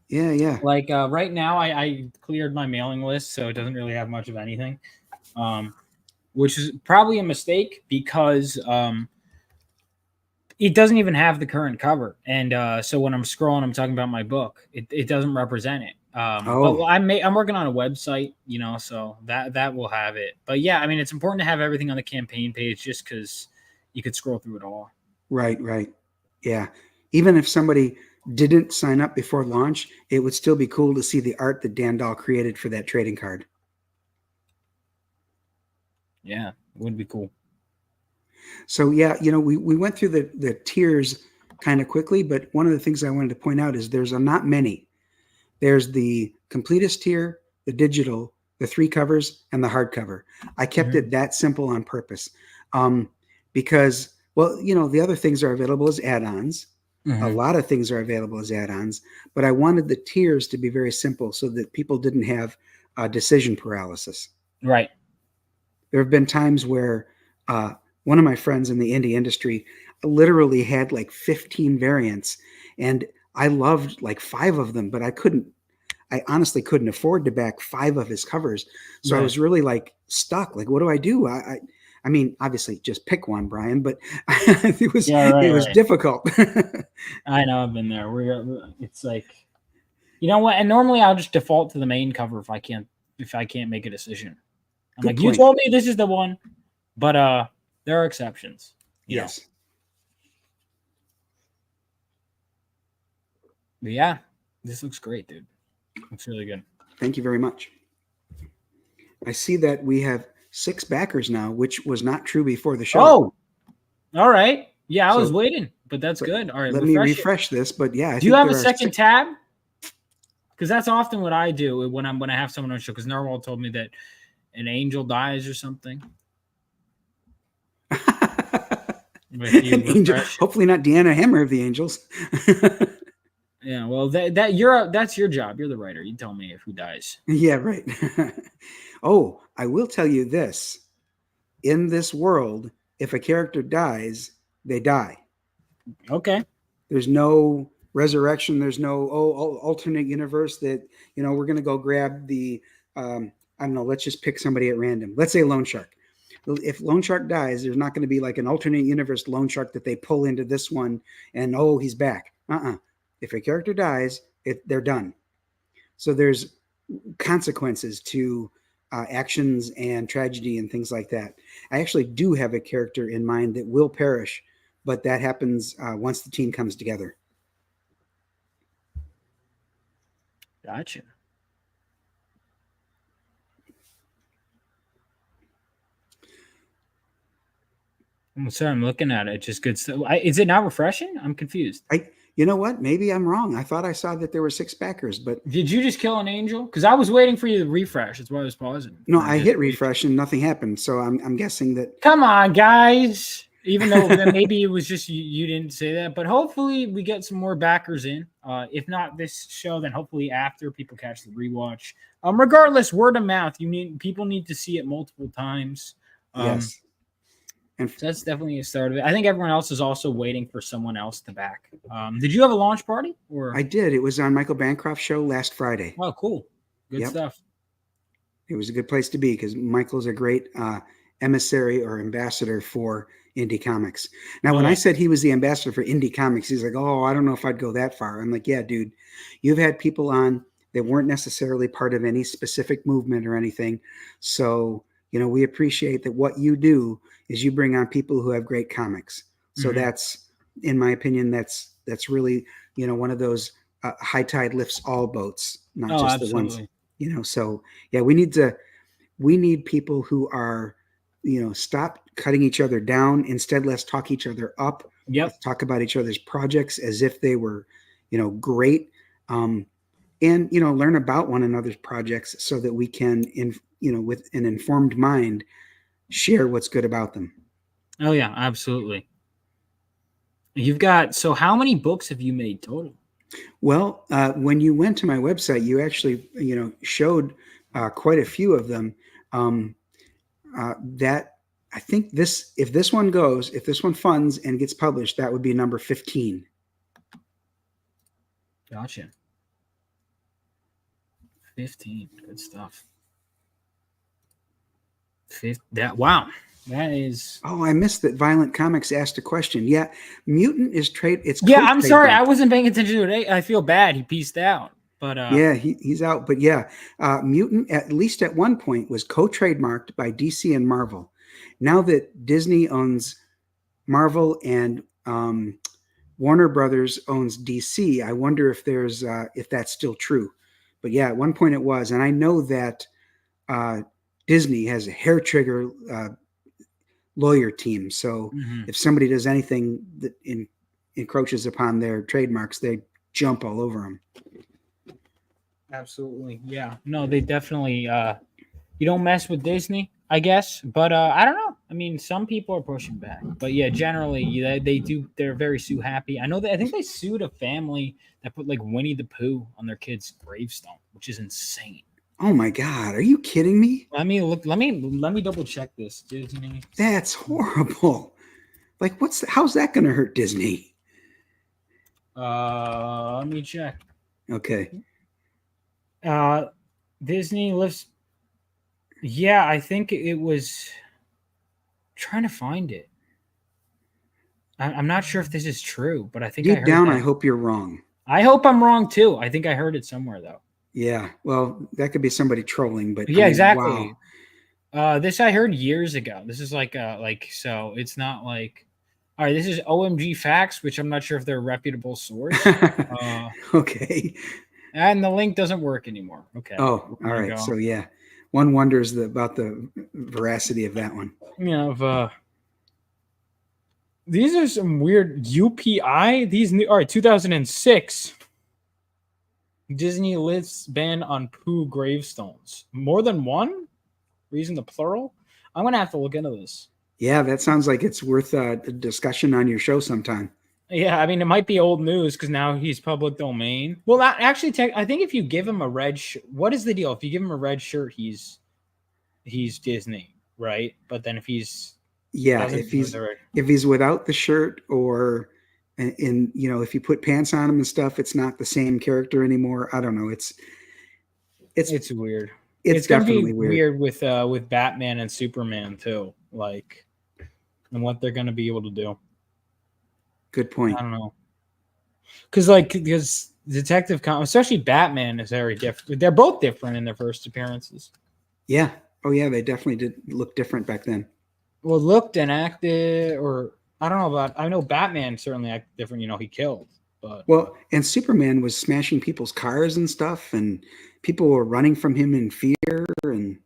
Yeah. Right now, I cleared my mailing list, so it doesn't really have much of anything, which is probably a mistake because it doesn't even have the current cover. And so when I'm scrolling, I'm talking about my book. It doesn't represent it. But I'm working on a website, so that will have it. But yeah, I mean, it's important to have everything on the campaign page just because you could scroll through it all. Right. Yeah. Even if somebody didn't sign up before launch, it would still be cool to see the art that Dan Dahl created for that trading card. Yeah, it would be cool. So yeah, we went through the tiers kind of quickly, but one of the things I wanted to point out is there's not many. There's the completist tier, the digital, the 3 covers, and the hardcover. I kept it that simple on purpose, because the other things are available as add-ons. A lot of things are available as add-ons, but I wanted the tiers to be very simple so that people didn't have decision paralysis. Right. There have been times where one of my friends in the indie industry literally had like 15 variants, and I loved like 5 of them, but I honestly couldn't afford to back 5 of his covers. So I was really like stuck. Like, what do I do? I mean, obviously just pick one, Brian, but it was difficult. I know, I've been there. It's like, you know what? And normally I'll just default to the main cover if I can't make a decision. I'm like, you told me this is the one, but there are exceptions. Yes. But yeah, this looks great, dude. Looks really good. Thank you very much. I see that we have 6 backers now, which was not true before the show. Oh, all right. Yeah, I was waiting, but that's good. All right, let me refresh this. But yeah, do you have a second tab? Because that's often what I do when I have someone on the show. Because Narwhal told me that an angel dies or something. An angel, hopefully not Deanna Hammer of the Angels. Yeah, well, that's your job. You're the writer. You tell me who dies. Yeah, right. Oh, I will tell you this. In this world, if a character dies, they die. Okay. There's no resurrection. There's no alternate universe that, we're going to go grab the, I don't know, let's just pick somebody at random. Let's say Loan Shark. If Loan Shark dies, there's not going to be like an alternate universe Loan Shark that they pull into this one and, he's back. If a character dies, they're done. So there's consequences to actions and tragedy and things like that. I actually do have a character in mind that will perish, but that happens once the team comes together. Gotcha. I'm sorry, I'm looking at it. Just good stuff. Is it not refreshing? I'm confused. You know what? Maybe I'm wrong. I thought I saw that there were 6 backers, but did you just kill an angel? Because I was waiting for you to refresh. That's why I was pausing. No, I hit refresh and nothing happened. So I'm guessing that. Come on, guys. Even though maybe it was just you didn't say that, but hopefully we get some more backers in. If not this show, then hopefully after people catch the rewatch. Regardless, word of mouth. People need to see it multiple times. Yes. And so that's definitely a start of it. I think everyone else is also waiting for someone else to back. Did you have a launch party? Or I did. It was on Michael Bancroft's show last Friday. Oh, cool. Good stuff. It was a good place to be because Michael's a great emissary or ambassador for indie comics. Now, when I said he was the ambassador for indie comics, he's like, I don't know if I'd go that far. I'm like, yeah, dude, you've had people on that weren't necessarily part of any specific movement or anything. So, we appreciate that what you do is you bring on people who have great comics. So that's, in my opinion, that's really, one of those high tide lifts all boats, not just absolutely. The ones, so yeah, we need people who are, stop cutting each other down. Instead, let's talk each other up. Yep. Let's talk about each other's projects as if they were, great. And, learn about one another's projects so that we can, with an informed mind, share what's good about them. Oh yeah, absolutely. You've got, so how many books have you made total? Well, when you went to my website, you actually, showed quite a few of them. That I think if this one funds and gets published, that would be number 15. Gotcha. 15. Good stuff. Wow. That is. Oh, I missed that. Violent Comics asked a question. Yeah, Mutant is trade. It's I'm sorry, I wasn't paying attention to it. I feel bad. He pieced out, but yeah, he's out. But yeah, Mutant at least at one point was co-trademarked by DC and Marvel. Now that Disney owns Marvel and Warner Brothers owns DC, I wonder if if that's still true. But yeah, at one point it was, and I know that Disney has a hair trigger lawyer team. So Mhm. if somebody does anything that encroaches upon their trademarks, they jump all over them. Absolutely. Yeah. No, they definitely you don't mess with Disney, I guess. But I don't know. I mean, some people are pushing back. But yeah, generally they do they're very sue happy. I think they sued a family that put like Winnie the Pooh on their kid's gravestone, which is insane. Oh my God. Are you kidding me? Let me look let me double check this. Disney. That's horrible. Like, how's that going to hurt Disney? Let me check. Okay. Disney lists. Yeah, I think it was trying to find it. I'm not sure if this is true, but I think I Deep heard down, that. I hope you're wrong. I hope I'm wrong too. I think I heard it somewhere though. Yeah. Well, that could be somebody trolling, but Yeah, I mean, exactly. Wow. This I heard years ago. This is so it's not like all right. This is OMG Facts, which I'm not sure if they're a reputable source. Okay. And the link doesn't work anymore. Okay. Oh, all right. So yeah, one wonders about the veracity of that one. These are some weird UPI. These new all right. 2006. Disney lists ban on Pooh gravestones. More than one? Reason the plural? I'm gonna have to look into this. Yeah, that sounds like it's worth a discussion on your show sometime. Yeah, I mean it might be old news because now he's public domain. Well, not actually. I think if you give him a red shirt, what is the deal? If you give him a red shirt, he's Disney, right? But then if he's if he's without the shirt or if you put pants on him and stuff, it's not the same character anymore. I don't know. It's weird. It's definitely weird with Batman and Superman too, like, and what they're going to be able to do. Good point. I don't know, because Detective Comics, especially Batman, is very different. They're both different in their first appearances. Yeah. Oh yeah, they definitely did look different back then. Well, looked and acted, or I don't know about. I know Batman certainly acted different. He killed, but and Superman was smashing people's cars and stuff, and people were running from him in fear. And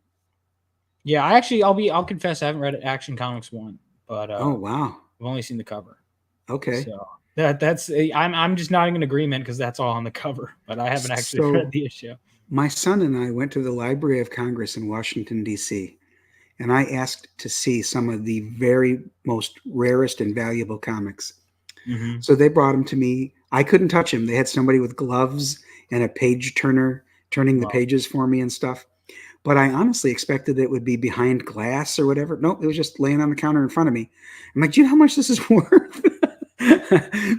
yeah, I'll confess, I haven't read Action Comics 1, but oh wow, I've only seen the cover. Okay, so that's I'm just nodding in agreement because that's all on the cover, but I haven't actually read the issue. My son and I went to the Library of Congress in Washington D.C. and I asked to see some of the very most rarest and valuable comics. Mm-hmm. So they brought them to me. I couldn't touch them. They had somebody with gloves and a page turner turning the pages for me and stuff. But I honestly expected it would be behind glass or whatever. Nope, it was just laying on the counter in front of me. I'm like, do you know how much this is worth?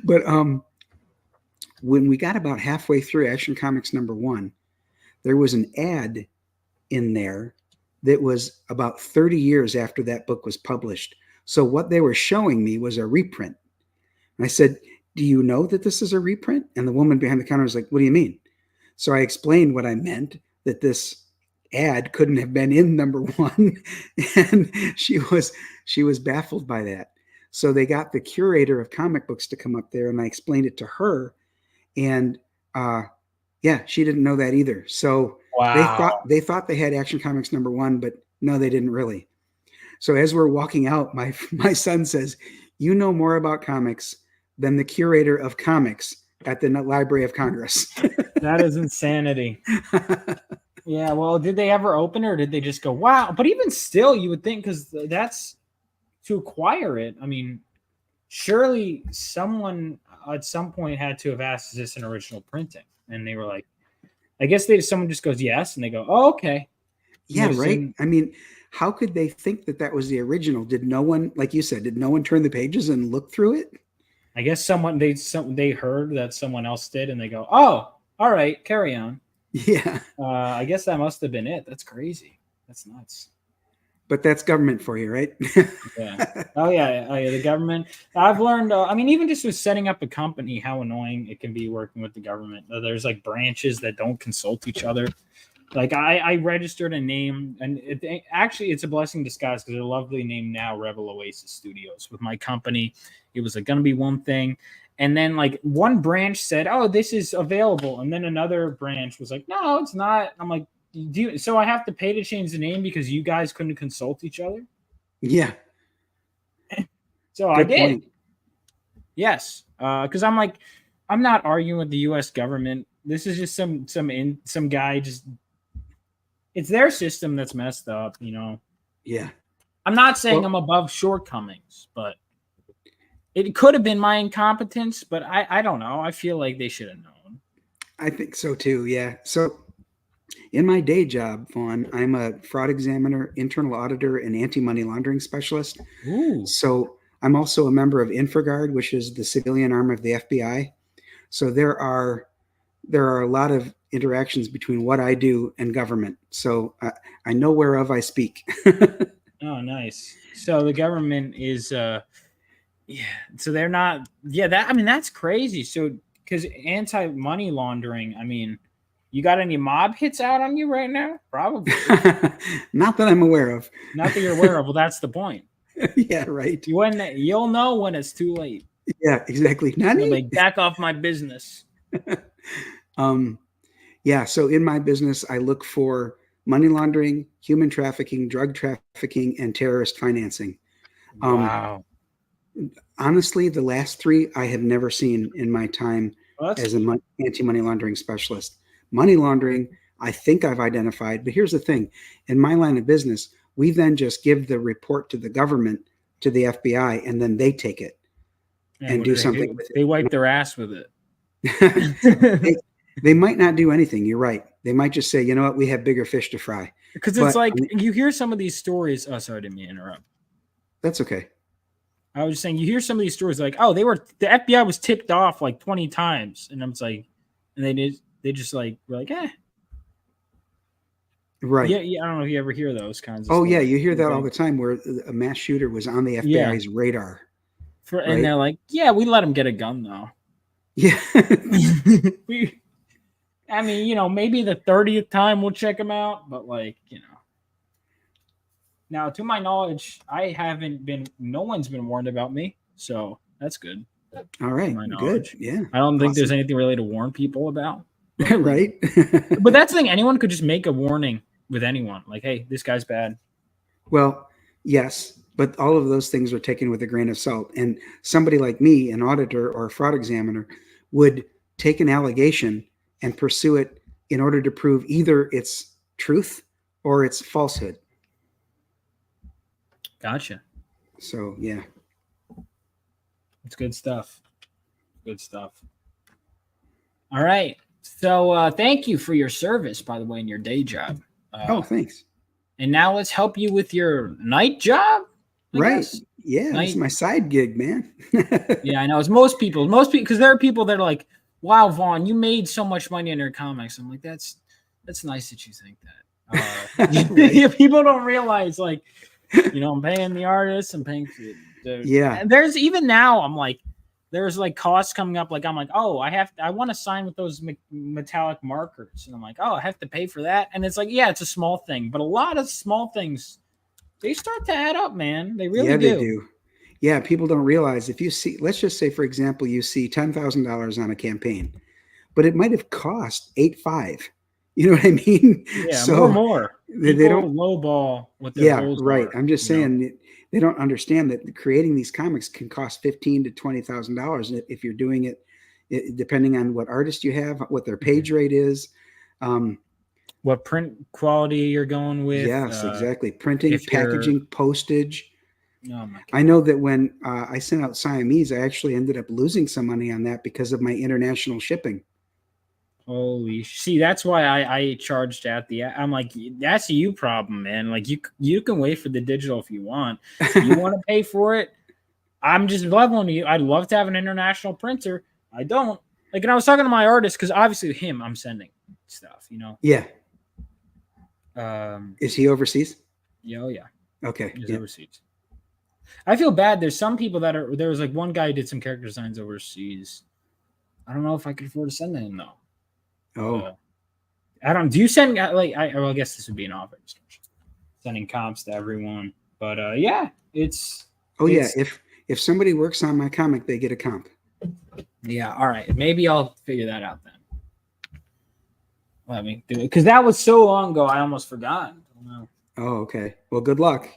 But when we got about halfway through Action Comics #1, there was an ad in there that was about 30 years after that book was published. So what they were showing me was a reprint. And I said, do you know that this is a reprint? And the woman behind the counter was like, what do you mean? So I explained what I meant, that this ad couldn't have been in #1. And she was baffled by that. So they got the curator of comic books to come up there, and I explained it to her. And she didn't know that either. So they thought they had Action Comics #1, but no, they didn't really. So as we're walking out, my son says, you know more about comics than the curator of comics at the Library of Congress. That is insanity. Yeah, well, did they ever open it, or did they just go, wow? But even still, you would think, because that's to acquire it. I mean, surely someone at some point had to have asked, is this an original printing? And they were like, I guess someone just goes, yes. And they go, oh, okay. Yeah, right. I mean, how could they think that was the original? Did no one, like you said, did no one turn the pages and look through it? I guess they heard that someone else did, and they go, oh, all right, carry on. Yeah. I guess that must have been it. That's crazy. That's nuts. But that's government for you, right? Yeah. Oh yeah. The government. I've learned. I mean, even just with setting up a company, how annoying it can be working with the government. There's like branches that don't consult each other. Like I registered a name, and it's a blessing in disguise because they're a lovely name now, Rebel Oasis Studios. With my company, it was going to be one thing. And then like one branch said, oh, this is available. And then another branch was like, no, it's not. I'm like, So I have to pay to change the name because you guys couldn't consult each other? Yeah. So I Good did. point. Yes. Because I'm like, I'm not arguing with the US government. This is just some guy just it's their system that's messed up, you know. Yeah. I'm not saying Well- I'm above shortcomings, but it could have been my incompetence, but I don't know. I feel like they should have known. I think so too. Yeah. So in my day job, Vaughn, I'm a fraud examiner, internal auditor, and anti-money laundering specialist. Ooh. So I'm also a member of InfraGard, which is the civilian arm of the FBI. So there are a lot of interactions between what I do and government. So I know whereof I speak. Oh, nice. So the government is yeah, so they're not that's crazy. So because anti-money laundering, I mean, you got any mob hits out on you right now? Probably. Not that I'm aware of. Not that you're aware of. Well, that's the point. Yeah, right. You'll know when it's too late. Yeah, exactly. You'll Nani? like back off my business. Yeah, so in my business, I look for money laundering, human trafficking, drug trafficking, and terrorist financing. Wow. Honestly, the last three I have never seen in my time Well, that's as an anti-money laundering specialist. Money laundering, I think I've identified, but here's the thing. In my line of business, we then just give the report to the government, to the FBI, and then they take it yeah, and what do they something with it. They wipe their ass with it. They might not do anything. You're right. They might just say, you know what, we have bigger fish to fry. Because it's But, like you hear some of these stories. Oh, sorry, I didn't mean to interrupt. That's okay. I was just saying, you hear some of these stories like, oh, the FBI was tipped off like 20 times, and I'm like, and they just like were like, Right. yeah. I don't know if you ever hear those kinds of. Oh, yeah. stories. You hear that all the time where a mass shooter was on the FBI's radar. And right? they're like, yeah, we let him get a gun though. Yeah. I mean, you know, maybe the 30th time we'll check him out, but like, you know. Now, to my knowledge, no one's been warned about me, so that's good. All right. my Good. knowledge. Yeah. I don't think there's Awesome. anything really to warn people about. Right. But that's the thing. Anyone could just make a warning with anyone. Like, hey, this guy's bad. Well, yes, but all of those things are taken with a grain of salt. And somebody like me, an auditor or a fraud examiner, would take an allegation and pursue it in order to prove either its truth or its falsehood. Gotcha. So, yeah. It's good stuff. Good stuff. All right. So thank you for your service, by the way, in your day job. Oh, thanks. And now let's help you with your night job. I Right. guess. Yeah. It's my side gig, man. Yeah, I know. It's most people, because there are people that are like, wow, Vaughn, you made so much money in your comics. I'm like, that's nice that you think that. Right. People don't realize, like, you know, I'm paying the artists, I'm paying for the Yeah. And there's even now, I'm like, there's like costs coming up. Like, I'm like, oh, I want to sign with those metallic markers, and I'm like, oh, I have to pay for that. And it's like, yeah, it's a small thing, but a lot of small things, they start to add up, man. They really do. They do. Yeah, people don't realize if you see, let's just say, for example, you see $10,000 on a campaign, but it might have cost $8,500. You know what I mean? Yeah, so more. They don't lowball what their goals right. are, I'm just saying they don't understand that creating these comics can cost $15,000 to $20,000 if you're doing it, depending on what artist you have, what their page rate is. What print quality you're going with. Yes, exactly. Printing, packaging, postage. Oh my God. I know that when I sent out Siamese, I actually ended up losing some money on that because of my international shipping. Holy, see, that's why I charged at I'm like, that's a you problem, man. Like you can wait for the digital if you want. If you want to pay for it, I'm just leveling you. I'd love to have an international printer. I don't. Like, and I was talking to my artist because obviously him, I'm sending stuff, you know. Yeah. Is he overseas? Yeah, oh yeah. Okay. He's overseas. I feel bad. There's some people that are. There was like one guy who did some character designs overseas. I don't know if I could afford to send to him though. Oh, I don't. Do you send like? I guess this would be an offer discussion. Sending comps to everyone, but yeah, it's. Oh yeah, if somebody works on my comic, they get a comp. Yeah. All right. Maybe I'll figure that out then. Let me do it because that was so long ago. I almost forgot. Oh, okay. Well, good luck.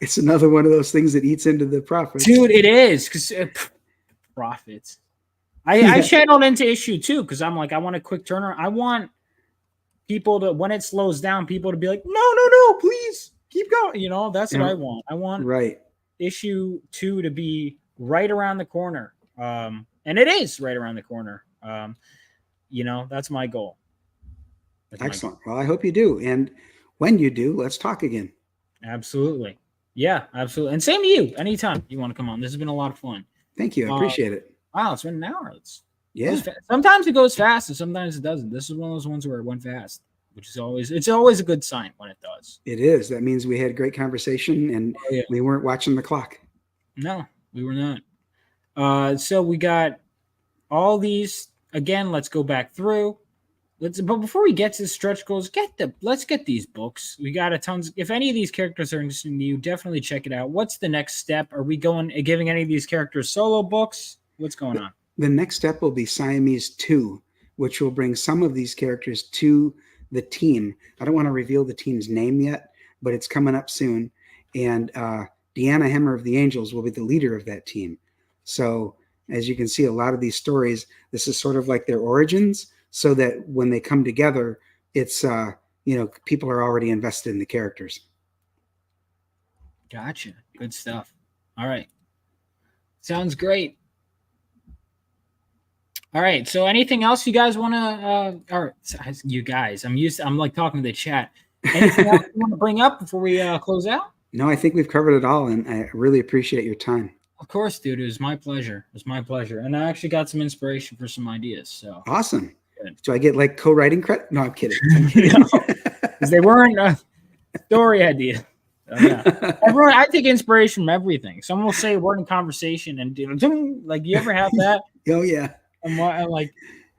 It's another one of those things that eats into the profits. Dude, it is because profits. I channeled into issue 2 because I'm like, I want a quick turnaround. I want people to, when it slows down, people to be like, no, please keep going. You know, that's what I want. I want issue 2 to be right around the corner. And it is right around the corner. You know, that's my goal. Excellent. Well, I hope you do. And when you do, let's talk again. Absolutely. Yeah, absolutely. And same to you. Anytime you want to come on. This has been a lot of fun. Thank you. I appreciate it. Wow, it's been an hour. Yeah. Sometimes it goes fast and sometimes it doesn't. This is one of those ones where it went fast, which is it's always a good sign when it does. It is. That means we had a great conversation and we weren't watching the clock. No, we were not. So we got all these again. Let's go back through. But before we get to the stretch goals, let's get these books. We got a tons. If any of these characters are interesting to you, definitely check it out. What's the next step? Are we giving any of these characters solo books? What's going on? The next step will be Siamese 2, which will bring some of these characters to the team. I don't want to reveal the team's name yet, but it's coming up soon. And Deanna Hemmer of the Angels will be the leader of that team. So as you can see, a lot of these stories, this is sort of like their origins, so that when they come together, it's, people are already invested in the characters. Gotcha. Good stuff. All right. Sounds great. All right. So anything else you guys want to, or you guys, I'm like talking to the chat. Anything else you want to bring up before we close out? No, I think we've covered it all, and I really appreciate your time. Of course, dude. It was my pleasure. It was my pleasure. And I actually got some inspiration for some ideas. So awesome. Good. Do I get like co-writing credit? No, I'm kidding. Because they weren't story ideas. Yeah. Everyone, I take inspiration from everything. Someone will say a word in conversation and do like, you ever have that? Oh yeah. I'm like,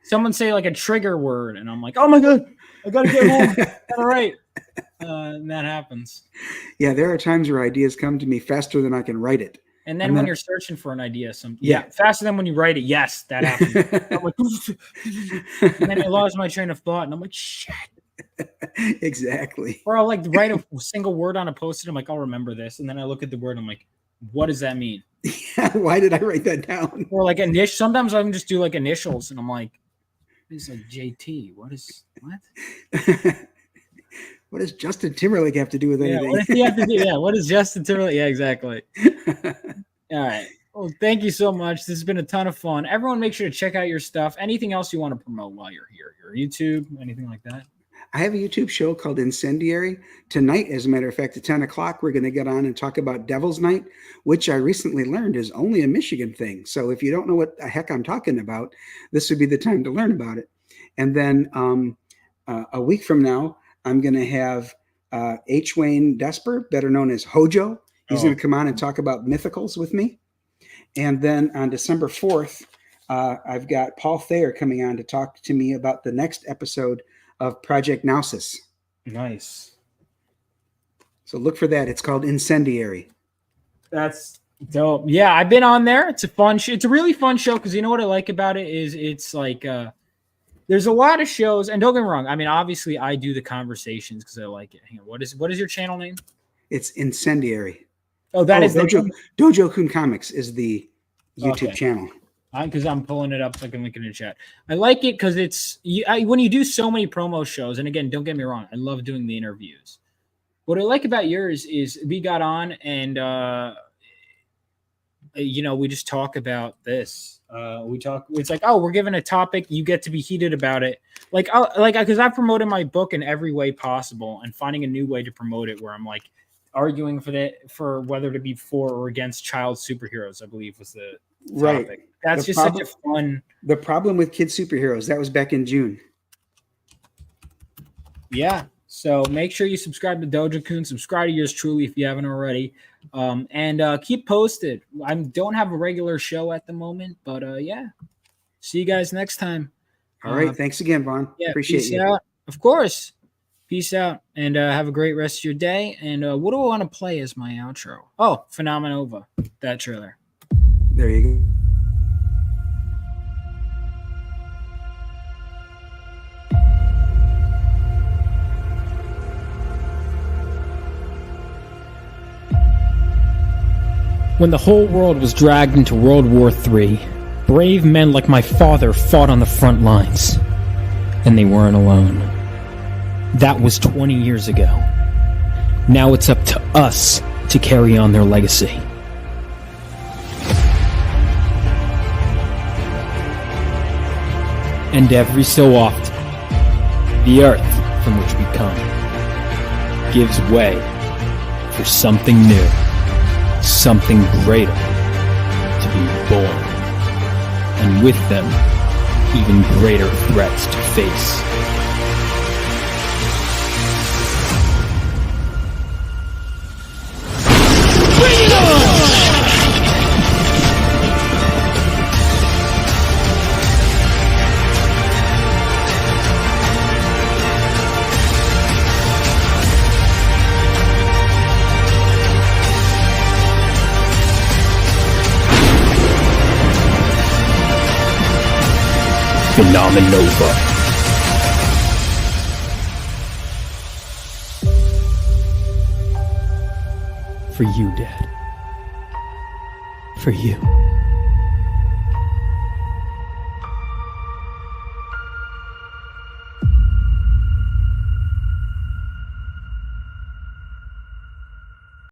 someone say like a trigger word, and I'm like, oh my god, I gotta get home. All right. And that happens. Yeah, there are times where ideas come to me faster than I can write it. And then when you're searching for an idea, faster than when you write it. Yes, that happens. I'm like, and then I lost my train of thought, and I'm like, shit. Exactly. Or I'll like write a single word on a post-it. I'm like, I'll remember this, and then I look at the word, and I'm like, what does that mean? Yeah, why did I write that down? Or like sometimes I can just do like initials, and I'm like, it's like JT. What? What does Justin Timberlake have to do with anything? What does he have to do? Yeah, what does Justin Timberlake? Yeah, exactly. All right. Well, thank you so much. This has been a ton of fun. Everyone, make sure to check out your stuff. Anything else you want to promote while you're here? Your YouTube, anything like that? I have a YouTube show called Incendiary. Tonight, as a matter of fact, at 10 o'clock, we're going to get on and talk about Devil's Night, which I recently learned is only a Michigan thing. So if you don't know what the heck I'm talking about, this would be the time to learn about it. And then a week from now, I'm going to have H. Wayne Desper, better known as Hojo. He's going to come on and talk about mythicals with me. And then on December 4th, I've got Paul Thayer coming on to talk to me about the next episode of Project Nausis. Nice. So look for that. It's called Incendiary. That's dope. Yeah, I've been on there. It's a fun show. It's a really fun show because you know what I like about it is it's like there's a lot of shows, and don't get me wrong. I mean, obviously, I do the conversations because I like it. Hang on, what is your channel name? It's Incendiary. Oh, that is Dojo Kun Comics is the YouTube channel. Because I'm pulling it up so I can link it in the chat. I like it because it's when you do so many promo shows, and again, don't get me wrong, I love doing the interviews. What I like about yours is we got on and we just talk about this. It's like, oh, we're given a topic, you get to be heated about it. Because I've promoted my book in every way possible and finding a new way to promote it where I'm like arguing for whether to be for or against child superheroes, I believe was the topic. Right. That's just such a fun. The problem with kid superheroes, that was back in June. Yeah. So make sure you subscribe to Dojo Kun. Subscribe to yours truly if you haven't already. And keep posted. I don't have a regular show at the moment, but yeah. See you guys next time. All right. Thanks again, Vaughn. Yeah, appreciate peace you. Out. Of course. Peace out. And have a great rest of your day. And what do I want to play as my outro? Oh, Phenomenova. That trailer. There you go. When the whole world was dragged into World War III, brave men like my father fought on the front lines. And they weren't alone. That was 20 years ago. Now it's up to us to carry on their legacy. And every so often, the earth from which we come gives way for something new, something greater to be born, and with them, even greater threats to face. Bring it on! Phenomenova. For you, Dad. For you.